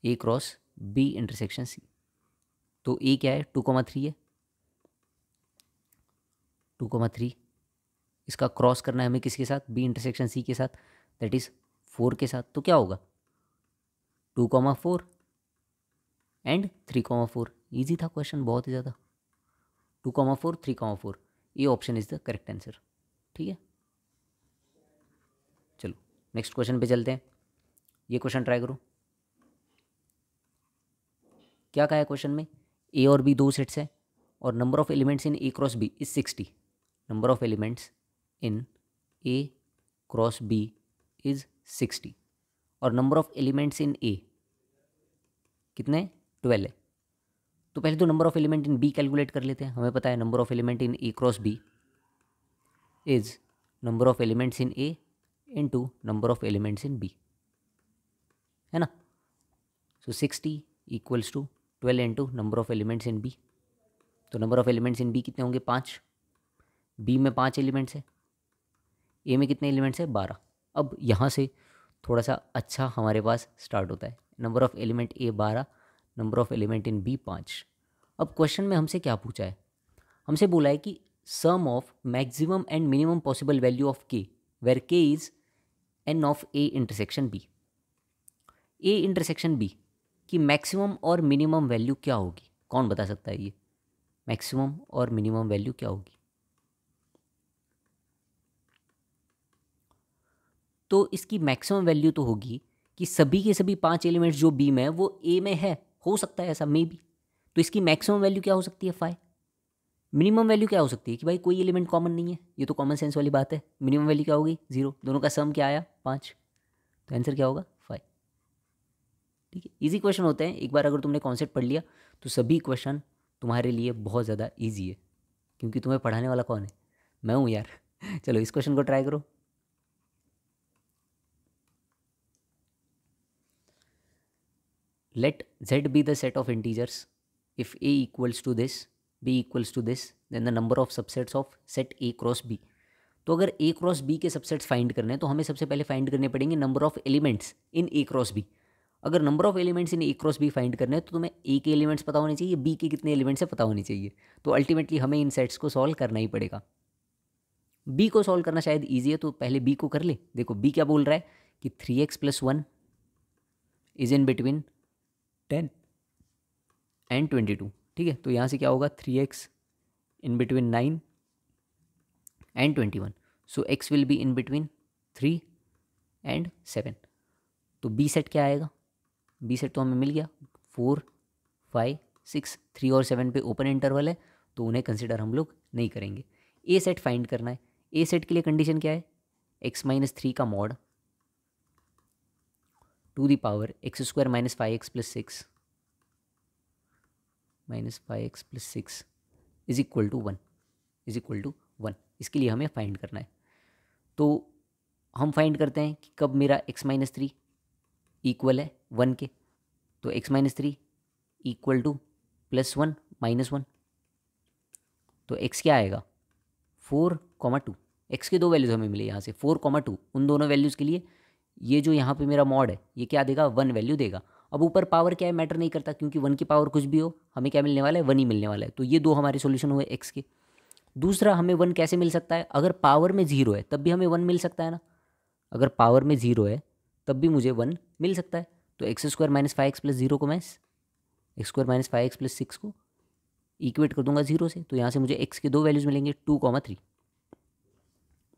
ए क्रॉस बी इंटरसेक्शन सी। तो ए क्या है, 2,3 है, 2,3। इसका क्रॉस करना है हमें किसके साथ, बी इंटरसेक्शन सी के साथ, दैट इज 4 के साथ। तो क्या होगा, 2,4 एंड 3,4। ईजी था क्वेश्चन, बहुत ही ज़्यादा। 2,4 3,4, ये option is the correct answer. ठीक है, चलो नेक्स्ट क्वेश्चन पे चलते हैं। ये क्वेश्चन ट्राई करो। क्या कहा है क्वेश्चन में, ए और बी दो सेट्स हैं और number of elements in A cross B is 60। Number of elements in A cross B is 60 और number of elements in A कितने, 12 है। तो पहले तो number of element in B calculate कर लेते हैं। हमें पता है number of element in A cross B is number of elements in A into number of elements in B, है ना। So 60 equals to 12 into number of elements in B. तो number of elements in B कितने होंगे, 5। B में 5 elements है, ए में कितने elements है, 12। अब यहाँ से थोड़ा सा अच्छा हमारे पास स्टार्ट होता है। Number of element A 12, number of element in B 5। अब क्वेश्चन में हमसे क्या पूछा है, हमसे बोला है कि sum of maximum and minimum possible value of K where K is n of A intersection B. A intersection B की मैक्सिमम और मिनिमम वैल्यू क्या होगी, कौन बता सकता है ये मैक्सिमम और मिनिमम वैल्यू क्या होगी। तो इसकी मैक्सिमम वैल्यू तो होगी कि सभी के सभी 5 एलिमेंट्स जो बी में है वो ए में है, हो सकता है ऐसा मे बी। तो इसकी मैक्सिमम वैल्यू क्या हो सकती है, 5। मिनिमम वैल्यू क्या हो सकती है कि भाई कोई एलिमेंट कॉमन नहीं है, ये तो कॉमन सेंस वाली बात है। मिनिमम वैल्यू क्या होगी, 0। दोनों का सम क्या आया, 5। तो आंसर क्या होगा, 5। ठीक है, इजी क्वेश्चन होते हैं। एक बार अगर तुमने कॉन्सेप्ट पढ़ लिया तो सभी क्वेश्चन तुम्हारे लिए बहुत ज़्यादा ईजी है, क्योंकि तुम्हें पढ़ाने वाला कौन है, मैं हूँ यार। चलो इस क्वेश्चन को ट्राई करो। Let z be the set of integers. If a equals to this, b equals to this, then the number of subsets of set a cross b. तो अगर a क्रॉस b के subsets find करने हैं तो हमें सबसे पहले find करने पड़ेंगे number of elements in a cross b। अगर number of elements in a cross b find करने हैं तो तुम्हें a के एलिमेंट्स पता होने चाहिए, b के कितने एलिमेंट्स है पता होने चाहिए। तो अल्टीमेटली हमें इन सेट्स को सॉल्व करना ही पड़ेगा। b को सॉल्व करना शायद ईजी है, तो पहले b को कर ले। देखो b क्या बोल रहा है कि 3x + 1 is in between 10 and 22। ठीक है, तो यहाँ से क्या होगा, 3x in between 9 and 21। So x will be in between 3 and 7। तो बी सेट क्या आएगा, बी सेट तो हमें मिल गया 4 5 6। 3 और 7 पे ओपन इंटरवल है तो उन्हें कंसिडर हम लोग नहीं करेंगे। ए सेट फाइंड करना है। ए सेट के लिए कंडीशन क्या है, x - 3 का mod to the power x² - 5x + 6 -5x + 6 is equal to 1, is equal to 1। इसके लिए हमें फाइंड करना है। तो हम फाइंड करते हैं कि कब मेरा x - 3 इक्वल है 1 के। तो x - 3 इक्वल टू +1 -1। तो x क्या आएगा, 4,2। x के दो वैल्यूज़ हमें मिले यहाँ से, 4,2। उन दोनों वैल्यूज़ के लिए ये जो यहाँ पे मेरा मॉड है ये क्या देगा, 1 वैल्यू देगा। अब ऊपर पावर क्या है मैटर नहीं करता, क्योंकि 1 की पावर कुछ भी हो हमें क्या मिलने वाला है, 1 ही मिलने वाला है। तो ये दो हमारे सॉल्यूशन हुए x के। दूसरा, हमें 1 कैसे मिल सकता है, अगर पावर में 0 है तब भी हमें 1 मिल सकता है ना। अगर पावर में 0 है तब भी मुझे 1 मिल सकता है। तो x² - 5x + 0 को मैं x² - 5x + 6 को इक्वेट कर दूंगा 0 से। तो यहाँ से मुझे x के दो वैल्यूज़ मिलेंगे 2,3।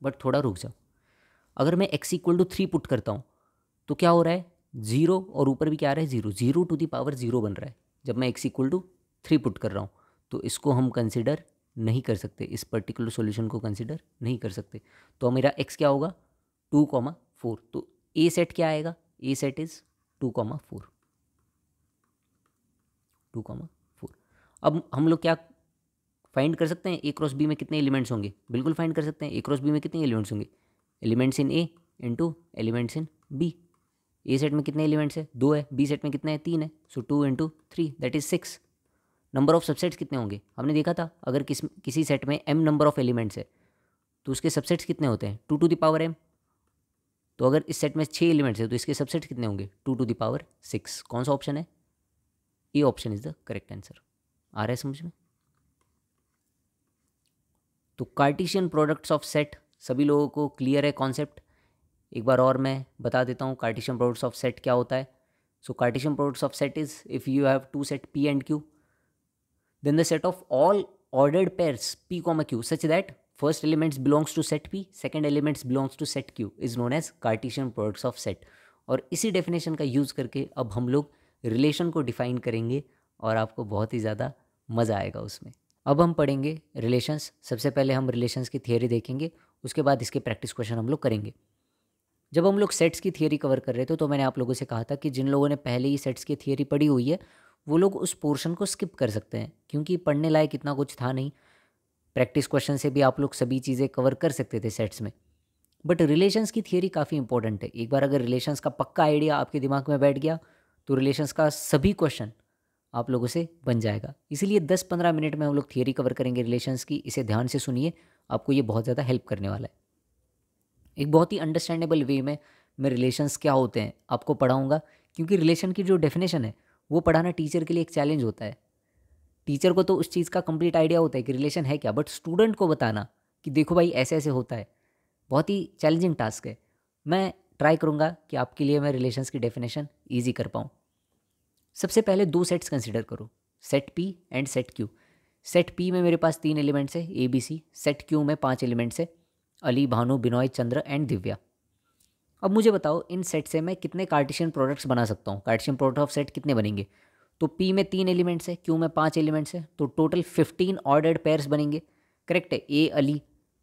बट थोड़ा रुक जाओ, अगर मैं x = 3 पुट करता हूँ तो क्या हो रहा है, 0 और ऊपर भी क्या आ रहा है 0, 0 टू द पावर 0 बन रहा है जब मैं x=3 पुट कर रहा हूँ। तो इसको हम कंसिडर नहीं कर सकते, इस पर्टिकुलर सॉल्यूशन को कंसिडर नहीं कर सकते। तो मेरा x क्या होगा 2,4। तो ए सेट क्या आएगा, ए सेट इज़ 2,4, 2,4। अब हम लोग क्या फाइंड कर सकते हैं, ए क्रॉस बी में कितने एलिमेंट्स होंगे, बिल्कुल फाइंड कर सकते हैं। ए क्रॉस बी में कितने एलिमेंट्स होंगे, elements in A into elements in B. A set में कितने एलिमेंट्स है, 2 है, बी सेट में कितने हैं, 3 है, so 2 into 3 that is 6। Number of subsets कितने होंगे, हमने देखा था अगर किसी सेट में m नंबर ऑफ एलिमेंट्स है तो उसके सबसेट्स कितने होते हैं 2 टू द पावर m। तो अगर इस सेट में 6 एलिमेंट्स है तो इसके सबसेट्स कितने होंगे 2 टू द पावर 6। कौन सा ऑप्शन है, A option is the correct answer. आ रहा है समझ में। तो कार्टेशियन प्रोडक्ट्स ऑफ सेट सभी लोगों को क्लियर है कॉन्सेप्ट। एक बार और मैं बता देता हूँ कार्टेशियन प्रोडक्ट्स ऑफ सेट क्या होता है। So Cartesian products of set is if you have two set p and q, then the set of all ordered pairs p, q such that first elements belongs to set p, second elements belongs to set q is known as Cartesian products of set। और इसी definition का use करके अब हम लोग relation को define करेंगे और आपको बहुत ही ज़्यादा मज़ा आएगा उसमें। अब हम पढ़ेंगे रिलेशंस। सबसे पहले हम रिलेशंस की थियरी देखेंगे, उसके बाद इसके प्रैक्टिस क्वेश्चन हम लोग करेंगे। जब हम लोग सेट्स की थियरी कवर कर रहे थे तो मैंने आप लोगों से कहा था कि जिन लोगों ने पहले ही सेट्स की थियरी पढ़ी हुई है वो लोग उस पोर्शन को स्किप कर सकते हैं, क्योंकि पढ़ने लायक इतना कुछ था नहीं। प्रैक्टिस क्वेश्चन से भी आप लोग सभी चीज़ें कवर कर सकते थे सेट्स में, बट रिलेशंस की थियरी काफ़ी इंपॉर्टेंट है। एक बार अगर रिलेशंस का पक्का आइडिया आपके दिमाग में बैठ गया तो रिलेशंस का सभी क्वेश्चन आप लोगों से बन जाएगा। इसीलिए 10-15 मिनट में हम लोग थियरी कवर करेंगे रिलेशंस की। इसे ध्यान से सुनिए, आपको ये बहुत ज़्यादा हेल्प करने वाला है। एक बहुत ही अंडरस्टैंडेबल वे में मैं रिलेशंस क्या होते हैं आपको पढ़ाऊँगा, क्योंकि रिलेशन की जो डेफिनेशन है वो पढ़ाना टीचर के लिए एक चैलेंज होता है। टीचर को तो उस चीज़ का कंप्लीट आइडिया होता है कि रिलेशन है क्या, बट स्टूडेंट को बताना कि देखो भाई ऐसे ऐसे होता है बहुत ही चैलेंजिंग टास्क है। मैं ट्राई करूँगा कि आपके लिए मैं रिलेशंस की डेफिनेशन ईजी कर पाऊँ। सबसे पहले 2 सेट्स कंसिडर करो, set P and set Q. Set P में मेरे पास 3 एलिमेंट्स है A B C, set Q में 5 एलिमेंट्स है अली, भानु, बिनॉय, चंद्र एंड दिव्या। अब मुझे बताओ इन सेट से मैं कितने कार्टेशियन प्रोडक्ट्स बना सकता हूँ, कार्टेशियन प्रोडक्ट ऑफ सेट कितने बनेंगे। तो पी में 3 एलिमेंट्स है, क्यू में 5 एलिमेंट्स है, तो टोटल 15 ऑर्डर्ड पेयर्स बनेंगे। करेक्ट है, A Ali,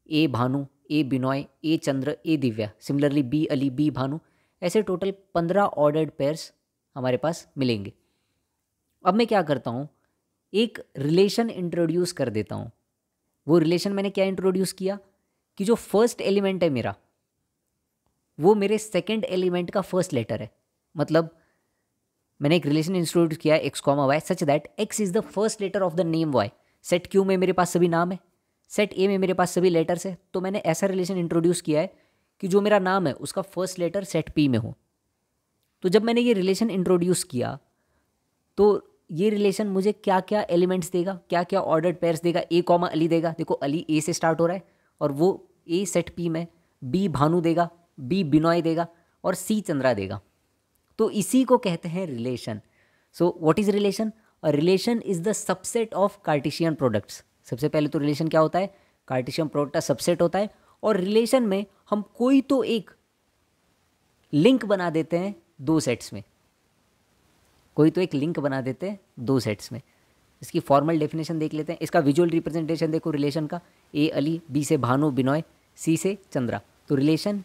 A Bhanu, A Binoy, A Chandra, A Divya. Similarly B Ali, B Bhanu, ऐसे टोटल 15 ऑर्डर्ड पेयर्स हमारे पास मिलेंगे। अब मैं क्या करता हूँ, एक रिलेशन इंट्रोड्यूस कर देता हूँ। वो रिलेशन मैंने क्या इंट्रोड्यूस किया कि जो फर्स्ट एलिमेंट है मेरा वो मेरे सेकंड एलिमेंट का फर्स्ट लेटर है। मतलब मैंने एक रिलेशन इंट्रोड्यूस किया है x, y such that x is the first letter of the name y। Set Q में मेरे पास सभी नाम है, सेट ए में मेरे पास सभी लेटर्स है। तो मैंने ऐसा रिलेशन इंट्रोड्यूस किया है कि जो मेरा नाम है उसका फर्स्ट लेटर सेट पी में हो। तो जब मैंने ये रिलेशन इंट्रोड्यूस किया तो ये रिलेशन मुझे क्या क्या एलिमेंट्स देगा, क्या क्या ऑर्डर्ड पेयर्स देगा। ए कॉमा अली देगा, देखो अली ए से स्टार्ट हो रहा है और वो ए सेट पी में, बी भानु देगा, बी बिनॉय देगा और सी चंद्रा देगा। तो इसी को कहते हैं relation. So what is relation? A relation is the subset of Cartesian products. सबसे पहले तो रिलेशन क्या होता है, कार्टेशियन प्रोडक्ट का सबसेट होता है। और रिलेशन में हम कोई तो एक लिंक बना देते हैं 2 सेट्स में, कोई तो एक लिंक बना देते हैं 2 सेट्स में। इसकी फॉर्मल डेफिनेशन देख लेते हैं। इसका विजुअल रिप्रेजेंटेशन देखो रिलेशन का, ए अली, बी से भानु बिनॉय, सी से चंद्रा। तो relation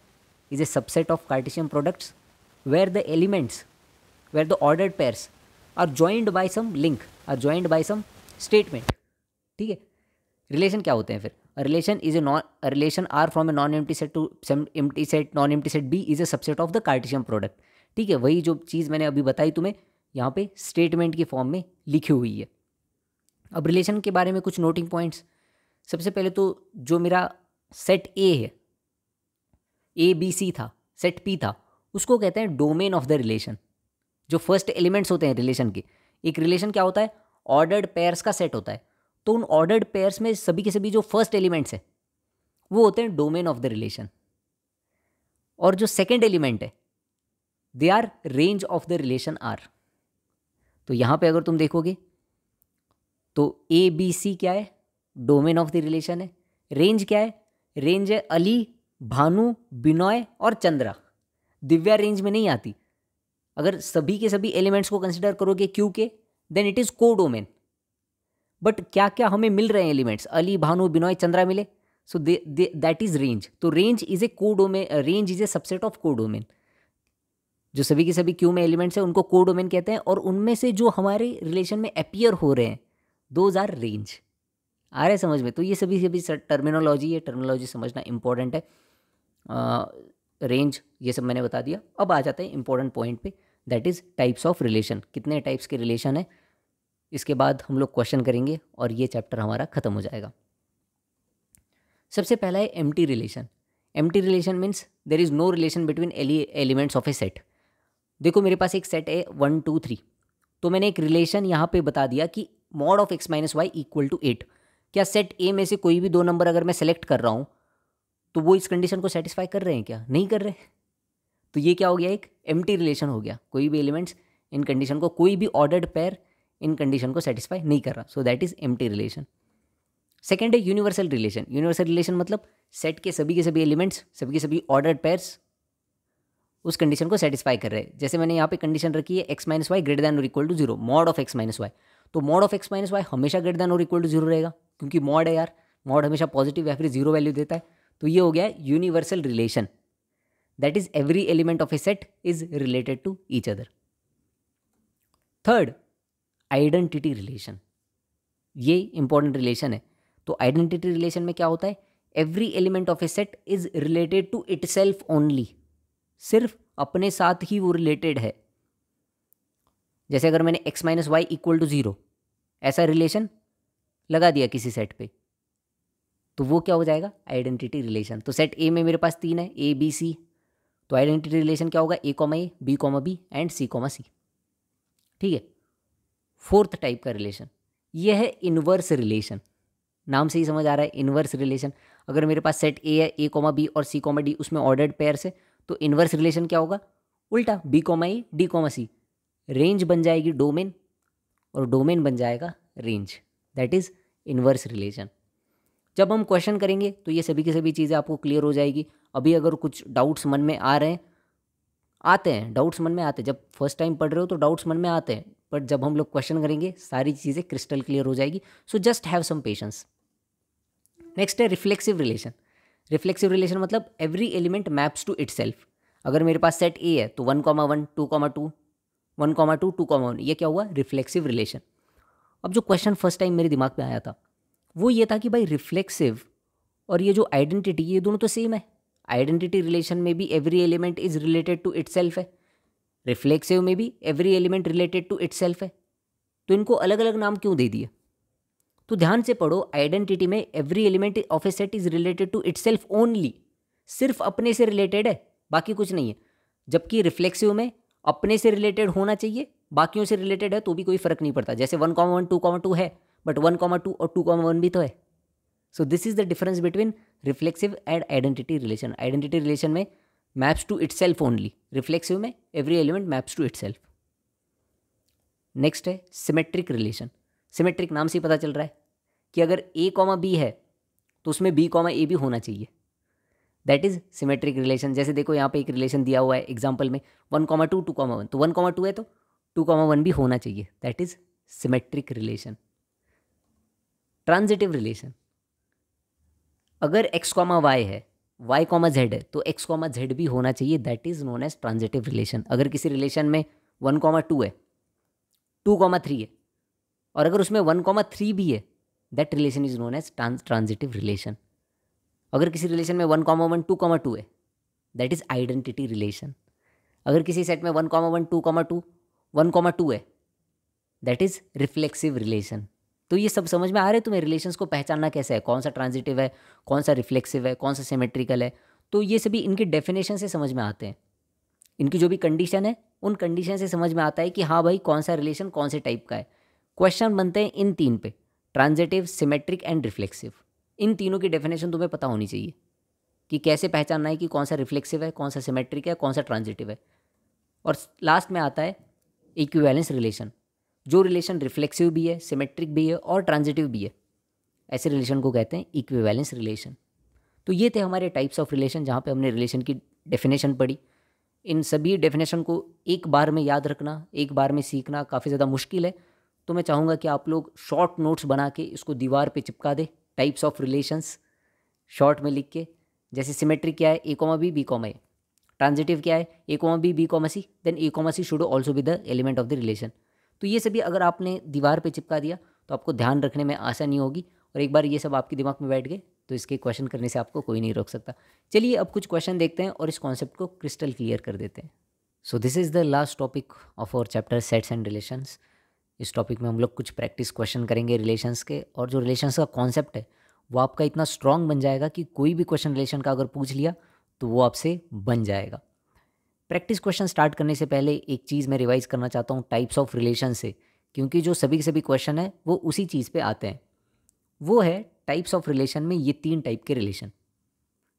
is a subset of Cartesian products where the elements, where the ordered pairs are joined by some link, are joined by some statement। ठीक है, रिलेशन क्या होते हैं फिर? Relation is a relation R from a non-empty set to some empty set, non-empty set B is a subset of the Cartesian product। ठीक है, वही जो चीज़ मैंने अभी बताई तुम्हें यहाँ पे स्टेटमेंट की फॉर्म में लिखी हुई है। अब रिलेशन के बारे में कुछ नोटिंग पॉइंट्स। सबसे पहले तो जो मेरा सेट ए है, ए बी सी था, सेट पी था, उसको कहते हैं डोमेन ऑफ द रिलेशन। जो फर्स्ट एलिमेंट्स होते हैं रिलेशन के, एक रिलेशन क्या होता है, ऑर्डर्ड पेयर्स का सेट होता है। तो उन ऑर्डर्ड पेयर्स में सभी के सभी जो फर्स्ट एलिमेंट्स हैं वो होते हैं डोमेन ऑफ द रिलेशन। और जो सेकेंड एलिमेंट है they are range of the relation R. तो यहाँ पे अगर तुम देखोगे तो ए बी सी क्या है, डोमेन ऑफ द रिलेशन है। रेंज क्या है, रेंज है अली, भानु, बिनॉय और चंद्रा। दिव्या रेंज में नहीं आती, अगर सभी के सभी एलिमेंट्स को कंसिडर करोगे क्यू के, देन इट इज़ को डोमेन। बट क्या क्या हमें मिल रहे हैं एलिमेंट्स, अली, भानु, बिनोय, चंद्रा मिले, सो दैट इज रेंज। तो रेंज इज ए को domain, range is a subset of को डोमेन। जो सभी के सभी क्यू में एलिमेंट्स हैं उनको को डोमेन कहते हैं, और उनमें से जो हमारे रिलेशन में अपीयर हो रहे हैं दोज आर रेंज। आ रहे हैं समझ में? तो ये सभी सभी टर्मिनोलॉजी है, टर्मिनोलॉजी समझना इंपॉर्टेंट है। रेंज ये सब मैंने बता दिया। अब आ जाते हैं इंपॉर्टेंट पॉइंट पे, that is types of relation. कितने टाइप्स के रिलेशन है, इसके बाद हम लोग क्वेश्चन करेंगे और ये चैप्टर हमारा खत्म हो जाएगा। सबसे पहला है empty relation. Empty relation means there is no relation between elements of A set. देखो मेरे पास एक सेट है 1 2 3, तो मैंने एक रिलेशन यहाँ पे बता दिया कि mod of x minus y equal to 8। क्या सेट ए में से कोई भी दो नंबर अगर मैं सेलेक्ट कर रहा हूँ तो वो इस कंडीशन को सेटिस्फाई कर रहे हैं क्या? नहीं कर रहे। तो ये क्या हो गया, एक एम्प्टी रिलेशन हो गया। कोई भी एलिमेंट्स इन कंडीशन को, कोई भी ऑर्डर्ड पेयर इन कंडीशन को सेटिस्फाई नहीं कर रहा, so that is empty relation. Second है यूनिवर्सल रिलेशन। यूनिवर्सल रिलेशन मतलब सेट के सभी एलिमेंट्स, सभी के सभी ऑर्डर्ड पेयर्स उस कंडीशन को सेटिस्फाई कर रहे हैं। जैसे मैंने यहाँ पे कंडीशन रखी है x minus y greater than और equal to 0, mod of x minus y. तो mod of x minus y हमेशा ग्रेटर दैन और इक्वल टू 0 रहेगा, क्योंकि मॉड है यार, मॉड हमेशा पॉजिटिव या फिर 0 वैल्यू देता है। तो ये हो गया universal relation, that is every element of A set is related to each other. Third, identity relation. ये इंपॉर्टेंट रिलेशन है। तो आइडेंटिटी रिलेशन में क्या होता है, every element of A set is related to itself only. सिर्फ अपने साथ ही वो रिलेटेड है। जैसे अगर मैंने x minus y equal to 0 ऐसा रिलेशन लगा दिया किसी सेट पे, तो वो क्या हो जाएगा, आइडेंटिटी रिलेशन। तो सेट ए में मेरे पास 3 है, ए बी सी, तो आइडेंटिटी रिलेशन क्या होगा, a, b, b and c, c। ठीक है। फोर्थ टाइप का रिलेशन ये है इनवर्स रिलेशन। नाम से ही समझ आ रहा है, इनवर्स रिलेशन। अगर मेरे पास सेट ए है, a, b और c, d, उसमें ऑर्डर्ड पेयर्स है, तो इनवर्स रिलेशन क्या होगा, उल्टा, b, a, d, c। Range बन जाएगी डोमेन और डोमेन बन जाएगा range, that is inverse relation. जब हम क्वेश्चन करेंगे तो ये सभी की सभी चीज़ें आपको क्लियर हो जाएगी। अभी अगर कुछ डाउट्स मन में आ रहे हैं, आते हैं डाउट्स मन में आते हैं, जब फर्स्ट टाइम पढ़ रहे हो तो डाउट्स मन में आते हैं, बट जब हम लोग क्वेश्चन करेंगे सारी चीज़ें क्रिस्टल क्लियर हो जाएगी। So just have some patience. Next है रिफ्लेक्सिव रिलेशन। रिफ्लेक्सिव रिलेशन मतलब every element maps to itself. अगर मेरे पास सेट ए है तो 1, 1, 2, 2, 1, 2, 2, 1, ये क्या हुआ, रिफ्लेक्सिव रिलेशन। अब जो क्वेश्चन फर्स्ट टाइम मेरे दिमाग में आया था वो ये था कि भाई रिफ्लेक्सिव और ये जो आइडेंटिटी, ये दोनों तो सेम है। आइडेंटिटी रिलेशन में भी every element is related to itself है, रिफ्लेक्सिव में भी every element related to itself है, तो इनको अलग अलग नाम क्यों दे दिए? तो ध्यान से पढ़ो, आइडेंटिटी में every element of A set is related to itself only, सिर्फ अपने से रिलेटेड है, बाकी कुछ नहीं है। जबकि रिफ्लेक्सिव में अपने से रिलेटेड होना चाहिए, बाकियों से रिलेटेड है तो भी कोई फर्क नहीं पड़ता। जैसे 1, 1, 2, 2 है, बट 1, 2 और 2, 1 भी तो है। So this is the difference between reflexive and identity relation. Identity relation में maps to itself only, reflexive में every element maps to itself. Next है सिमेट्रिक रिलेशन। सिमेट्रिक नाम से ही पता चल रहा है कि अगर a, b है तो उसमें b, a भी होना चाहिए, दैट इज सिमेट्रिक रिलेशन। जैसे देखो यहाँ पे एक रिलेशन दिया हुआ है एग्जाम्पल में 1, 2, 2, 1, तो 1, 2 है तो 2, 1 भी होना चाहिए, that is symmetric relation. Transitive relation, अगर x, y है, y, z है तो x, z भी होना चाहिए, that is known as transitive relation. अगर किसी रिलेशन में 1, 2 है, 2, 3 है, और अगर उसमें 1, 3 भी है, that relation is known as transitive relation. अगर किसी रिलेशन में 1, 1, 2, 2 है, दैट इज आइडेंटिटी रिलेशन। अगर किसी सेट में 1, 1, 2, 2, 1, 2 है, दैट इज रिफ्लेक्सिव रिलेशन। तो ये सब समझ में आ रहे हैं तुम्हें, रिलेशंस को पहचानना कैसे है, कौन सा ट्रांजिटिव है, कौन सा रिफ्लेक्सिव है, कौन सा सिमेट्रिकल है। तो ये सभी इनकी डेफिनेशन से समझ में आते हैं, इनकी जो भी कंडीशन है उन कंडीशन से समझ में आता है कि हाँ भाई कौन सा रिलेशन कौन से टाइप का है। क्वेश्चन बनते हैं इन 3 पे, ट्रांजिटिव, सिमेट्रिक एंड रिफ्लेक्सिव। इन तीनों की डेफिनेशन तुम्हें पता होनी चाहिए कि कैसे पहचानना है कि कौन सा रिफ्लेक्सिव है, कौन सा सिमेट्रिक है, कौन सा ट्रांजिटिव है। और लास्ट में आता है इक्विवेलेंस रिलेशन। जो रिलेशन रिफ्लेक्सिव भी है, सिमेट्रिक भी है और ट्रांजिटिव भी है, ऐसे रिलेशन को कहते हैं इक्विवेलेंस रिलेशन। तो ये थे हमारे टाइप्स ऑफ रिलेशन, जहाँ पे हमने रिलेशन की डेफिनेशन पढ़ी, इन सभी डेफिनेशन को एक बार में याद रखना, एक बार में सीखना काफ़ी ज़्यादा मुश्किल है। तो मैं चाहूँगा कि आप लोग शॉर्ट नोट्स बना के इसको दीवार पे चिपका दे, टाइप्स ऑफ रिलेशंस शॉर्ट में लिख के। जैसे सिमेट्री क्या है, A comma B comma A. Transitive क्या है, A comma B comma C, then A comma C should also be the element of the relation. तो ये सभी अगर आपने दीवार पे चिपका दिया तो आपको ध्यान रखने में आसानी होगी, और एक बार ये सब आपके दिमाग में बैठ गए तो इसके क्वेश्चन करने से आपको कोई नहीं रोक सकता। चलिए अब कुछ क्वेश्चन देखते हैं और इस कॉन्सेप्ट को क्रिस्टल क्लियर कर देते हैं। So this is the last topic of our chapter sets and relations. इस टॉपिक में हम लोग कुछ प्रैक्टिस क्वेश्चन करेंगे रिलेशंस के, और जो रिलेशंस का कॉन्सेप्ट है वो आपका इतना स्ट्रांग बन जाएगा कि कोई भी क्वेश्चन रिलेशन का अगर पूछ लिया तो वो आपसे बन जाएगा। प्रैक्टिस क्वेश्चन स्टार्ट करने से पहले एक चीज़ मैं रिवाइज करना चाहता हूँ टाइप्स ऑफ रिलेशन से, क्योंकि जो सभी के सभी क्वेश्चन है वो उसी चीज़ पे आते हैं। वो है टाइप्स ऑफ रिलेशन में ये 3 टाइप के रिलेशन।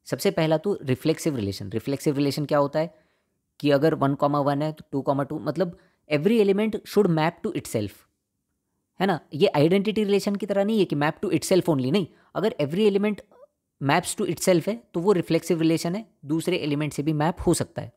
सबसे पहला तो रिफ्लेक्सिव रिलेशन। रिफ्लेक्सिव रिलेशन क्या होता है कि अगर 1,1 है तो 2,2, मतलब every element should map to itself, है ना। ये आइडेंटिटी रिलेशन की तरह नहीं है कि मैप टू इटसेल्फ ओनली, नहीं। अगर every element maps to itself है तो वो रिफ्लेक्सिव रिलेशन है, दूसरे एलिमेंट से भी मैप हो सकता है।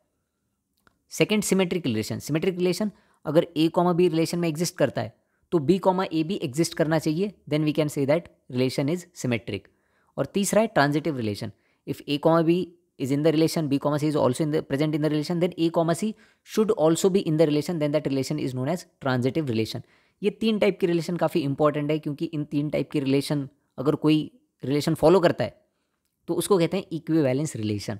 Second, symmetric relation. Symmetric relation अगर ए कॉमा बी रिलेशन में एग्जिस्ट करता है तो बी कॉमा ए भी एग्जिस्ट करना चाहिए, then we can say that relation is symmetric. और तीसरा है transitive relation. If A comma B is in the relation, b comma c is also in the present in the relation, then a comma c should also be in the relation, then that relation is known as transitive relation. ये 3 type के relation काफ़ी important है, क्योंकि इन 3 type के relation अगर कोई relation follow करता है तो उसको कहते हैं इक्विवेलेंस रिलेशन,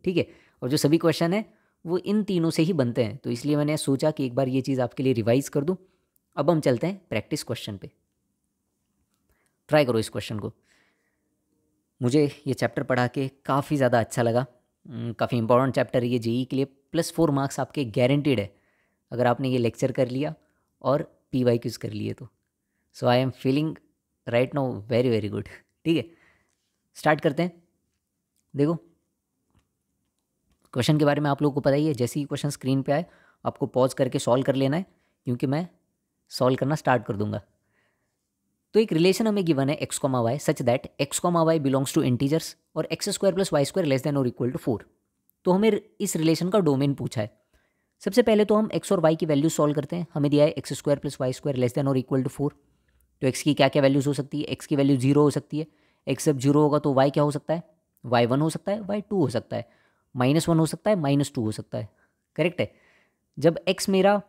ठीक है। और जो सभी क्वेश्चन है वो इन तीनों से ही बनते हैं, तो इसलिए मैंने सोचा कि एक बार ये चीज़ आपके लिए रिवाइज कर दूं। अब हम चलते हैं प्रैक्टिस क्वेश्चन पे। ट्राई करो इस क्वेश्चन को। मुझे ये चैप्टर पढ़ा के काफ़ी ज़्यादा अच्छा लगा। काफ़ी इंपॉर्टेंट चैप्टर है ये जेई के लिए। +4 मार्क्स आपके गारंटीड है अगर आपने ये लेक्चर कर लिया और PYQs कर लिए तो। So I am feeling right now very very good. ठीक है, स्टार्ट करते हैं। देखो क्वेश्चन के बारे में आप लोगों को पता ही है, जैसे ही क्वेश्चन स्क्रीन पे आए आपको पॉज करके सॉल्व कर लेना है, क्योंकि मैं सॉल्व करना स्टार्ट कर दूंगा। तो एक रिलेशन हमें गिवन है x, y such that x, y belongs to integers और x² + y² लेस देन और इक्वल टू 4। तो हमें इस रिलेशन का डोमेन पूछा है। सबसे पहले तो हम x और y की वैल्यूज सॉल्व करते हैं। हमें दिया है x² + y² लेस देन और इक्वल टू 4। तो x की क्या क्या वैल्यूज हो सकती है? x की वैल्यू 0 हो सकती है। x जब 0 होगा तो y क्या हो सकता है? y 1 हो सकता है, y 2 हो सकता है, -1 हो सकता है, -2 हो सकता है। करेक्ट है। जब x मेरा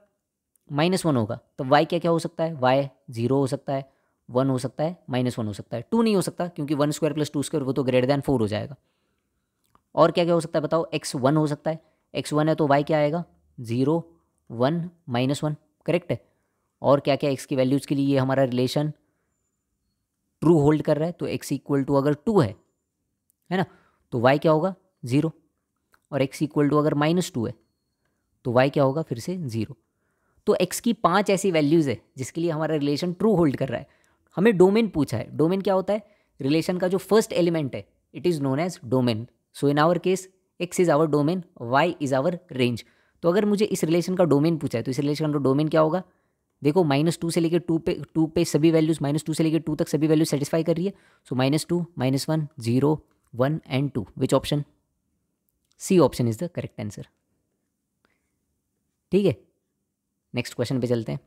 -1 होगा तो y क्या क्या हो सकता है? y 0 हो सकता है, 1 हो सकता है, -1 हो सकता है, 2 नहीं हो सकता, क्योंकि 1² + 2² वो तो > 4 हो जाएगा। और क्या क्या हो सकता है बताओ? x 1 हो सकता है। x 1 है तो y क्या आएगा? 0 1 -1। करेक्ट है। और क्या क्या x की वैल्यूज़ के लिए ये हमारा रिलेशन ट्रू होल्ड कर रहा है? तो x इक्वल टू अगर 2 है ना, तो y क्या होगा? 0। और x इक्वल टू अगर -2 है तो y क्या होगा? फिर से 0। तो x की 5 ऐसी वैल्यूज़ है जिसके लिए हमारा रिलेशन ट्रू होल्ड कर रहा है। हमें डोमेन पूछा है। डोमेन क्या होता है? रिलेशन का जो फर्स्ट एलिमेंट है, it is known as domain. So in our case x is our domain, y is our range. तो अगर मुझे इस रिलेशन का डोमेन पूछा है तो इस रिलेशन का डोमेन क्या होगा? देखो -2 से लेकर 2 पे सभी वैल्यूज़, -2 से लेकर 2 तक सभी वैल्यूज सेटिस्फाई कर रही है। So -2 -1 0 1 and 2। Which option? C option is the correct answer. ठीक है, नेक्स्ट क्वेश्चन पे चलते हैं।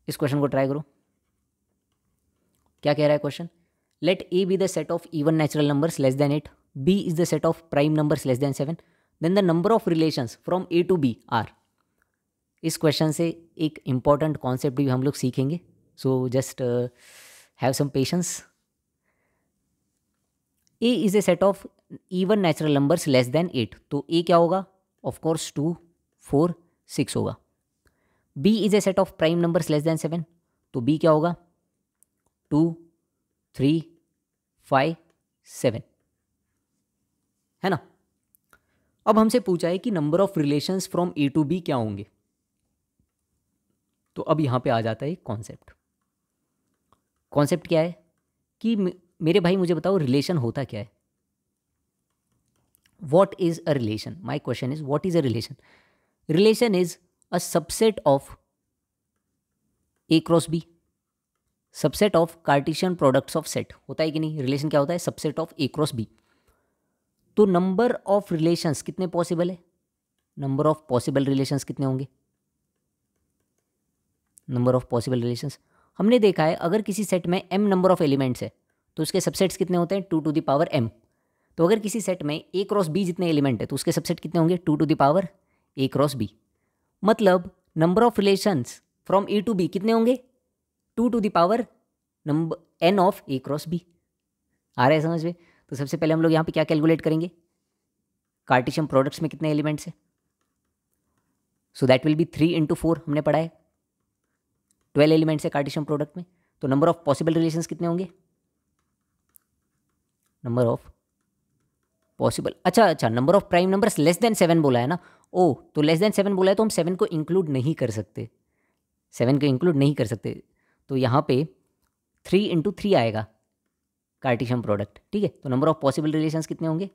इस क्वेश्चन को ट्राई करो। क्या कह रहा है question? Let A be the set of even natural numbers less than 8, B is the set of prime numbers less than 7, then the number of relations from A to B are. इस question से एक important concept भी हम लोग सीखेंगे, so just have some patience. A is a set of even natural numbers less than 8, तो ए क्या होगा? ऑफकोर्स 2 4 6 होगा। B is a set of prime numbers less than 7, तो बी क्या होगा? 2 3 5 7, है ना। अब हमसे पूछा है कि number of relations from A to B क्या होंगे। तो अब यहां पे आ जाता है कॉन्सेप्ट। कॉन्सेप्ट क्या है कि मेरे भाई मुझे बताओ रिलेशन होता क्या है? What is a relation? My question is what is a relation? Relation is a subset of A cross B, subset of Cartesian products of set. होता है कि नहीं? रिलेशन क्या होता है? Subset of A cross B. तो number of relations कितने possible है? नंबर ऑफ पॉसिबल रिलेशंस कितने होंगे? नंबर ऑफ पॉसिबल रिलेशंस हमने देखा है, अगर किसी सेट में m नंबर ऑफ एलिमेंट्स है तो उसके सबसेट्स कितने होते हैं? 2 टू द पावर m। तो अगर किसी सेट में a क्रॉस b जितने एलिमेंट है तो उसके सबसेट कितने होंगे? 2 to the power a cross b। मतलब number of relations from a to b कितने होंगे? 2 to the power number n of a cross b। आ रहा है समझ में? तो सबसे पहले हम लोग यहाँ पे क्या कैलकुलेट करेंगे? कार्टेशियन प्रोडक्ट्स में कितने एलिमेंट्स है? सो दैट विल बी 3 इंटू 4, हमने पढ़ा है 12 एलिमेंट्स है कार्टेशियन प्रोडक्ट में। तो नंबर ऑफ पॉसिबल रिलेशंस कितने होंगे? नंबर ऑफ पॉसिबल, अच्छा number of prime numbers less than 7 बोला है ना। ओ, तो लेस देन 7 बोला है तो हम 7 को इंक्लूड नहीं कर सकते, 7 को इंक्लूड नहीं कर सकते। तो यहाँ पे 3 इंटू 3 आएगा कार्टेशियन प्रोडक्ट, ठीक है। तो नंबर ऑफ पॉसिबल रिलेशंस कितने होंगे?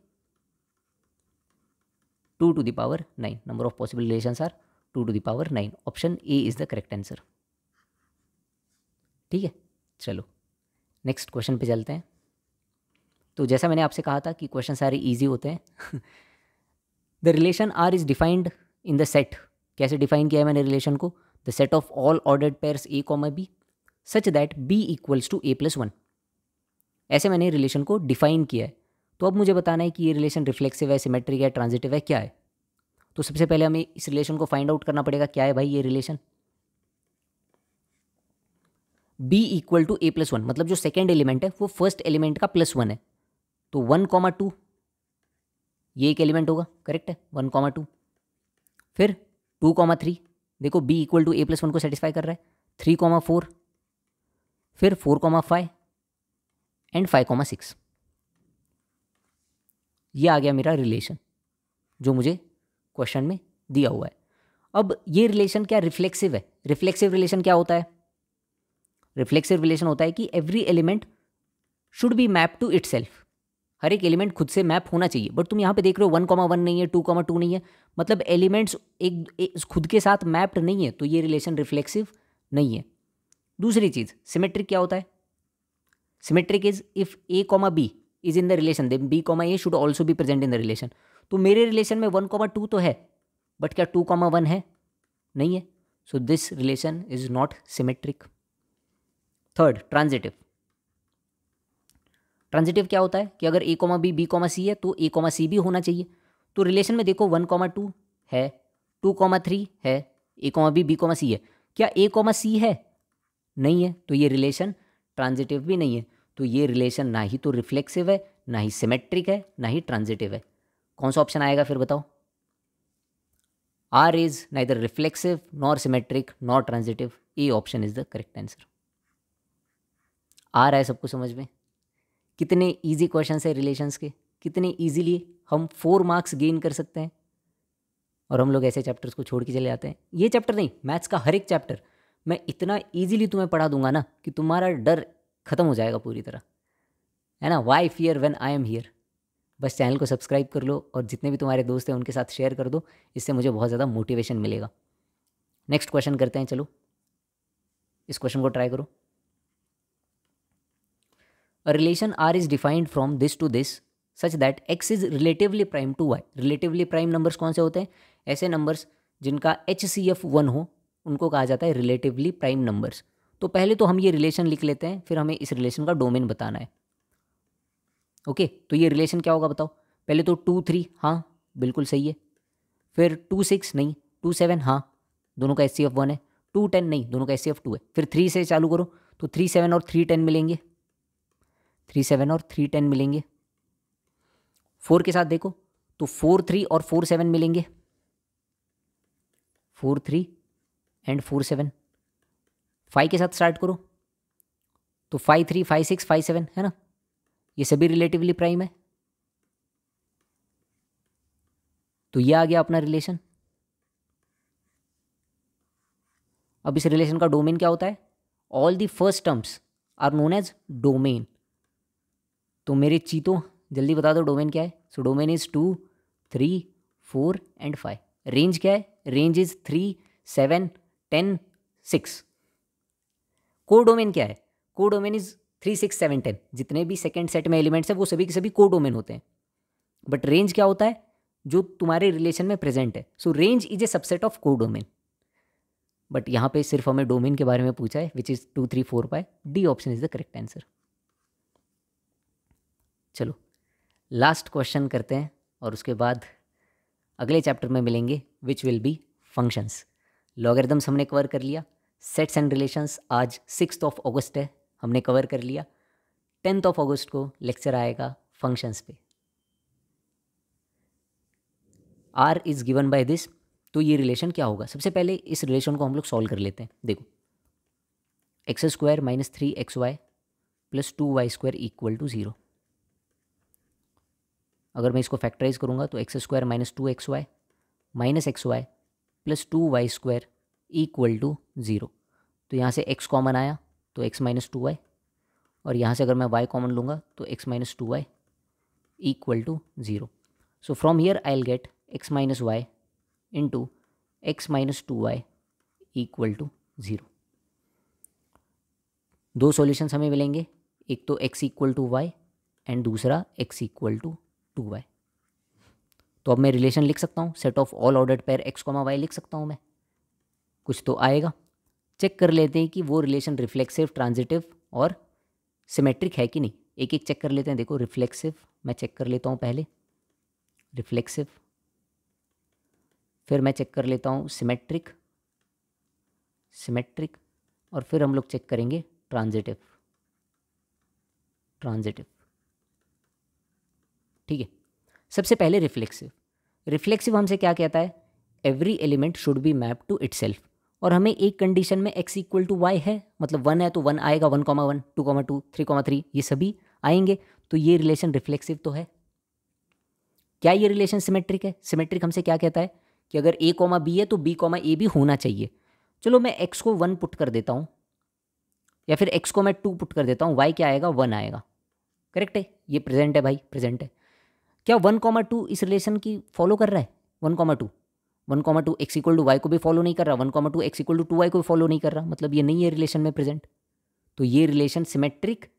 2 to the power 9। Number of possible relations are 2 to the power 9। Option A is the correct answer, ठीक है। चलो नेक्स्ट क्वेश्चन पे चलते हैं। तो जैसा मैंने आपसे कहा था कि क्वेश्चन सारे इजी होते हैं। The relation R is defined in the set. कैसे डिफाइन किया है मैंने रिलेशन को? The set of all ordered pairs A comma B such that B equals to a+1। ऐसे मैंने रिलेशन को डिफाइन किया है। तो अब मुझे बताना है कि ये रिलेशन रिफ्लेक्सिव है, सिमेट्रिक है, ट्रांजिटिव है, क्या है। तो सबसे पहले हमें इस रिलेशन को फाइंड आउट करना पड़ेगा, क्या है भाई ये relation. b equal to a+1 मतलब जो सेकेंड एलिमेंट है वो फर्स्ट एलिमेंट का +1 है। तो 1,2 ये एक एलिमेंट होगा, करेक्ट है, 1,2। फिर 2,3 देखो b इक्वल टू a+1 को सेटिस्फाई कर रहा है। 3,4 फिर 4,5 एंड 5,6। ये आ गया मेरा रिलेशन जो मुझे क्वेश्चन में दिया हुआ है। अब ये रिलेशन क्या रिफ्लेक्सिव है? रिफ्लेक्सिव रिलेशन क्या होता है? रिफ्लेक्सिव रिलेशन होता है कि every element should be map to itself. हर एक एलिमेंट खुद से मैप होना चाहिए। बट तुम यहाँ पे देख रहे हो 1,1 नहीं है, 2,2 नहीं है, मतलब एलिमेंट्स एक खुद के साथ मैप्ड नहीं है, तो ये रिलेशन रिफ्लेक्सिव नहीं है। दूसरी चीज़ सिमेट्रिक क्या होता है? Symmetric is if a comma B is in the relation then b comma A should also be present in the relation. तो मेरे रिलेशन में 1,2 तो है, बट क्या 2,1 है? नहीं है। So this relation is not symmetric. Third transitive. Transitive क्या होता है कि अगर a comma B, b comma C है तो a कॉमा सी भी होना चाहिए। तो रिलेशन में देखो 1,2 है, 2,3 है, a comma B, b comma C है, क्या a कॉमा सी है? नहीं है। तो ये रिलेशन ट्रांजिटिव भी नहीं है। तो ये रिलेशन ना ही तो रिफ्लेक्सिव है, ना ही सिमेट्रिक है, ना ही ट्रांजिटिव है। कौन सा ऑप्शन आएगा फिर बताओ? R is neither reflexive nor symmetric nor transitive. A option is the correct answer. आ रहा है सबको समझ में? कितने इजी क्वेश्चन है रिलेशंस के, कितने इजीली हम 4 मार्क्स गेन कर सकते हैं। और हम लोग ऐसे चैप्टर्स को छोड़ के चले जाते हैं। ये चैप्टर नहीं, मैथ्स का हर एक चैप्टर मैं इतना इजीली तुम्हें पढ़ा दूंगा ना कि तुम्हारा डर खत्म हो जाएगा पूरी तरह, है ना। Why fear when I am here. बस चैनल को सब्सक्राइब कर लो और जितने भी तुम्हारे दोस्त हैं उनके साथ शेयर कर दो, इससे मुझे बहुत ज़्यादा मोटिवेशन मिलेगा। नेक्स्ट क्वेश्चन करते हैं, चलो इस क्वेश्चन को ट्राई करो। A relation R is defined from this to this such that X is relatively prime to Y। relatively prime numbers कौन से होते हैं? ऐसे numbers जिनका HCF 1 हो उनको कहा जाता है relatively prime numbers। तो पहले तो हम ये रिलेशन लिख लेते हैं, फिर हमें इस रिलेशन का डोमेन बताना है। ओके तो ये रिलेशन क्या होगा बताओ? पहले तो 2, 3 हाँ बिल्कुल सही है। फिर 2, 6 नहीं, 2, 7 हाँ दोनों का HCF 1 है। 2, 10 नहीं दोनों का HCF 2 है। फिर 3 से चालू करो तो 3, 7 और 3, 10 मिलेंगे। 3, 7 और 3, 10 मिलेंगे। 4 के साथ देखो तो 4, 3 और 4, 7 मिलेंगे। 4, 3 एंड 4, 7। 5 के साथ स्टार्ट करो तो 5, 3, 5, 6, 5, 7 है ना। ये सभी रिलेटिवली प्राइम है। तो ये आ गया अपना रिलेशन। अब इस रिलेशन का डोमेन क्या होता है? All the first terms are known as domain. तो मेरे चीतों जल्दी बता दो डोमेन क्या है? So domain is 2, 3, 4 and 5। Range क्या है? Range is 3, 7, 10, 6। को डोमेन क्या है? को डोमेन इज 3, 6, 7, 10। जितने भी सेकेंड सेट में एलिमेंट्स हैं वो सभी के सभी को डोमेन होते हैं। बट रेंज क्या होता है? जो तुम्हारे रिलेशन में प्रेजेंट है। सो range is a subset of codomain, but यहाँ पे सिर्फ हमें डोमेन के बारे में पूछा है, which is 2 3 4 5। D option is the correct answer. चलो लास्ट क्वेश्चन करते हैं और उसके बाद अगले चैप्टर में मिलेंगे, which will be functions. Logarithms हमने कवर कर लिया। सेट्स एंड रिलेशंस आज 6 अगस्त है, हमने कवर कर लिया। 10 अगस्त को लेक्चर आएगा फंक्शंस पे। R is given by this, तो ये रिलेशन क्या होगा? सबसे पहले इस रिलेशन को हम लोग सॉल्व कर लेते हैं। देखो, x² - 3xy + 2y² = 0। अगर मैं इसको फैक्टराइज करूँगा तो x² - 2xy - xy + 2y² = 0। तो यहाँ से x कॉमन आया तो x - 2y, और यहाँ से अगर मैं y कॉमन लूँगा तो x - 2y = 0। So from here I will get x - y × x - 2y = 0। दो सॉल्यूशंस हमें मिलेंगे, एक तो x = y एंड दूसरा x = 2y। तो अब मैं रिलेशन लिख सकता हूँ, set of all ordered pair x, y लिख सकता हूँ मैं। कुछ तो आएगा। चेक कर लेते हैं कि वो रिलेशन रिफ्लेक्सिव, ट्रांजिटिव और सिमेट्रिक है कि नहीं। एक एक चेक कर लेते हैं। देखो, रिफ्लेक्सिव मैं चेक कर लेता हूँ पहले, रिफ्लेक्सिव। फिर मैं चेक कर लेता हूँ सिमेट्रिक, सिमेट्रिक, और फिर हम लोग चेक करेंगे ट्रांजिटिव, ट्रांजिटिव। ठीक है, सबसे पहले रिफ्लेक्सिव। रिफ्लेक्सिव हमसे क्या कहता है? Every element should be map to itself. और हमें एक कंडीशन में x = y है, मतलब 1 है तो 1 आएगा, 1, 1, 2, 2, 3, 3, ये सभी आएंगे। तो ये रिलेशन रिफ्लेक्सिव तो है। क्या ये रिलेशन सिमेट्रिक है? सिमेट्रिक हमसे क्या कहता है कि अगर a, b है तो b, a भी होना चाहिए। चलो मैं x को 1 पुट कर देता हूँ, या फिर x को मैं 2 पुट कर देता हूँ, y क्या आएगा? 1 आएगा। करेक्ट है, ये प्रेजेंट है भाई, प्रेजेंट है। क्या 1, 2 इस रिलेशन की फॉलो कर रहा है? 1, 2, 1, 2 x = y को भी फॉलो नहीं कर रहा, 1, 2 x = 2y को भी फॉलो नहीं कर रहा, मतलब ये नहीं है रिलेशन में प्रेजेंट। तो ये रिलेशन सिमेट्रिक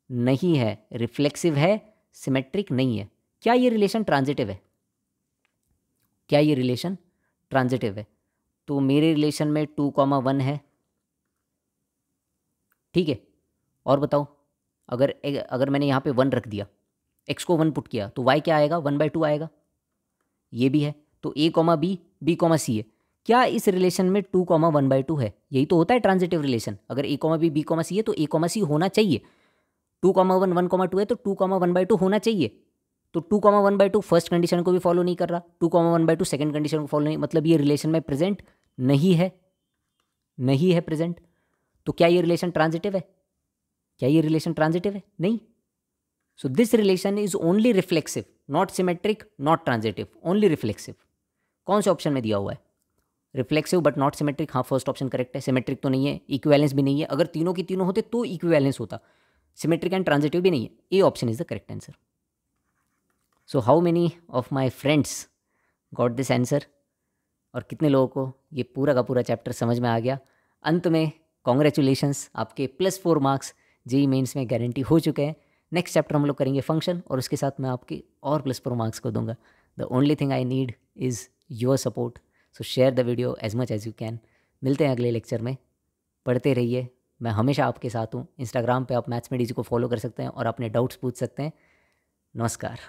नहीं है, रिफ्लेक्सिव है, सिमेट्रिक नहीं है। क्या ये रिलेशन ट्रांजिटिव है? क्या ये रिलेशन ट्रांजिटिव है? तो मेरे रिलेशन में 2, 1 है। ठीक है, और बताओ, अगर मैंने यहाँ पे 1 रख दिया, x को 1 पुट किया, तो y क्या आएगा? 1/2 आएगा। ये भी है। तो a, b, b, c है। क्या इस रिलेशन में 2, 1/2 है? यही तो होता है ट्रांजिटिव रिलेशन। अगर a, b, b, c है तो a, c होना चाहिए। 2, 1, 1, 2 है तो 2, 1/2 होना चाहिए। तो 2, 1/2 फर्स्ट कंडीशन को भी फॉलो नहीं कर रहा, 2, 1/2 सेकंड कंडीशन को फॉलो नहीं, मतलब ये रिलेशन में प्रेजेंट नहीं है, नहीं है प्रेजेंट। तो क्या ये रिलेशन ट्रांजिटिव है? क्या ये रिलेशन ट्रांजिटिव है? नहीं। सो this relation is only reflexive, not symmetric, not transitive, only reflexive. कौन से ऑप्शन में दिया हुआ है? Reflexive but not symmetric. हाँ, फर्स्ट ऑप्शन करेक्ट है। सिमेट्रिक तो नहीं है, इक्विवेलेंस भी नहीं है। अगर तीनों की तीनों होते तो इक्विवेलेंस होता। सिमेट्रिक एंड ट्रांजिटिव भी नहीं है। A option is the correct answer. So how many of my friends got this answer? और कितने लोगों को ये पूरा का पूरा चैप्टर समझ में आ गया? अंत में कॉन्ग्रेचुलेशंस, आपके +4 मार्क्स जेईई मेंस में गारंटी हो चुके हैं। नेक्स्ट चैप्टर हम लोग करेंगे फंक्शन, और उसके साथ मैं आपके और +4 मार्क्स को दूंगा। The only thing I need is your support, so share the video as much as you can. मिलते हैं अगले लेक्चर में। पढ़ते रहिए, मैं हमेशा आपके साथ हूँ। इंस्टाग्राम पे आप मैथ्स में डीजी को फॉलो कर सकते हैं और अपने डाउट्स पूछ सकते हैं। नमस्कार।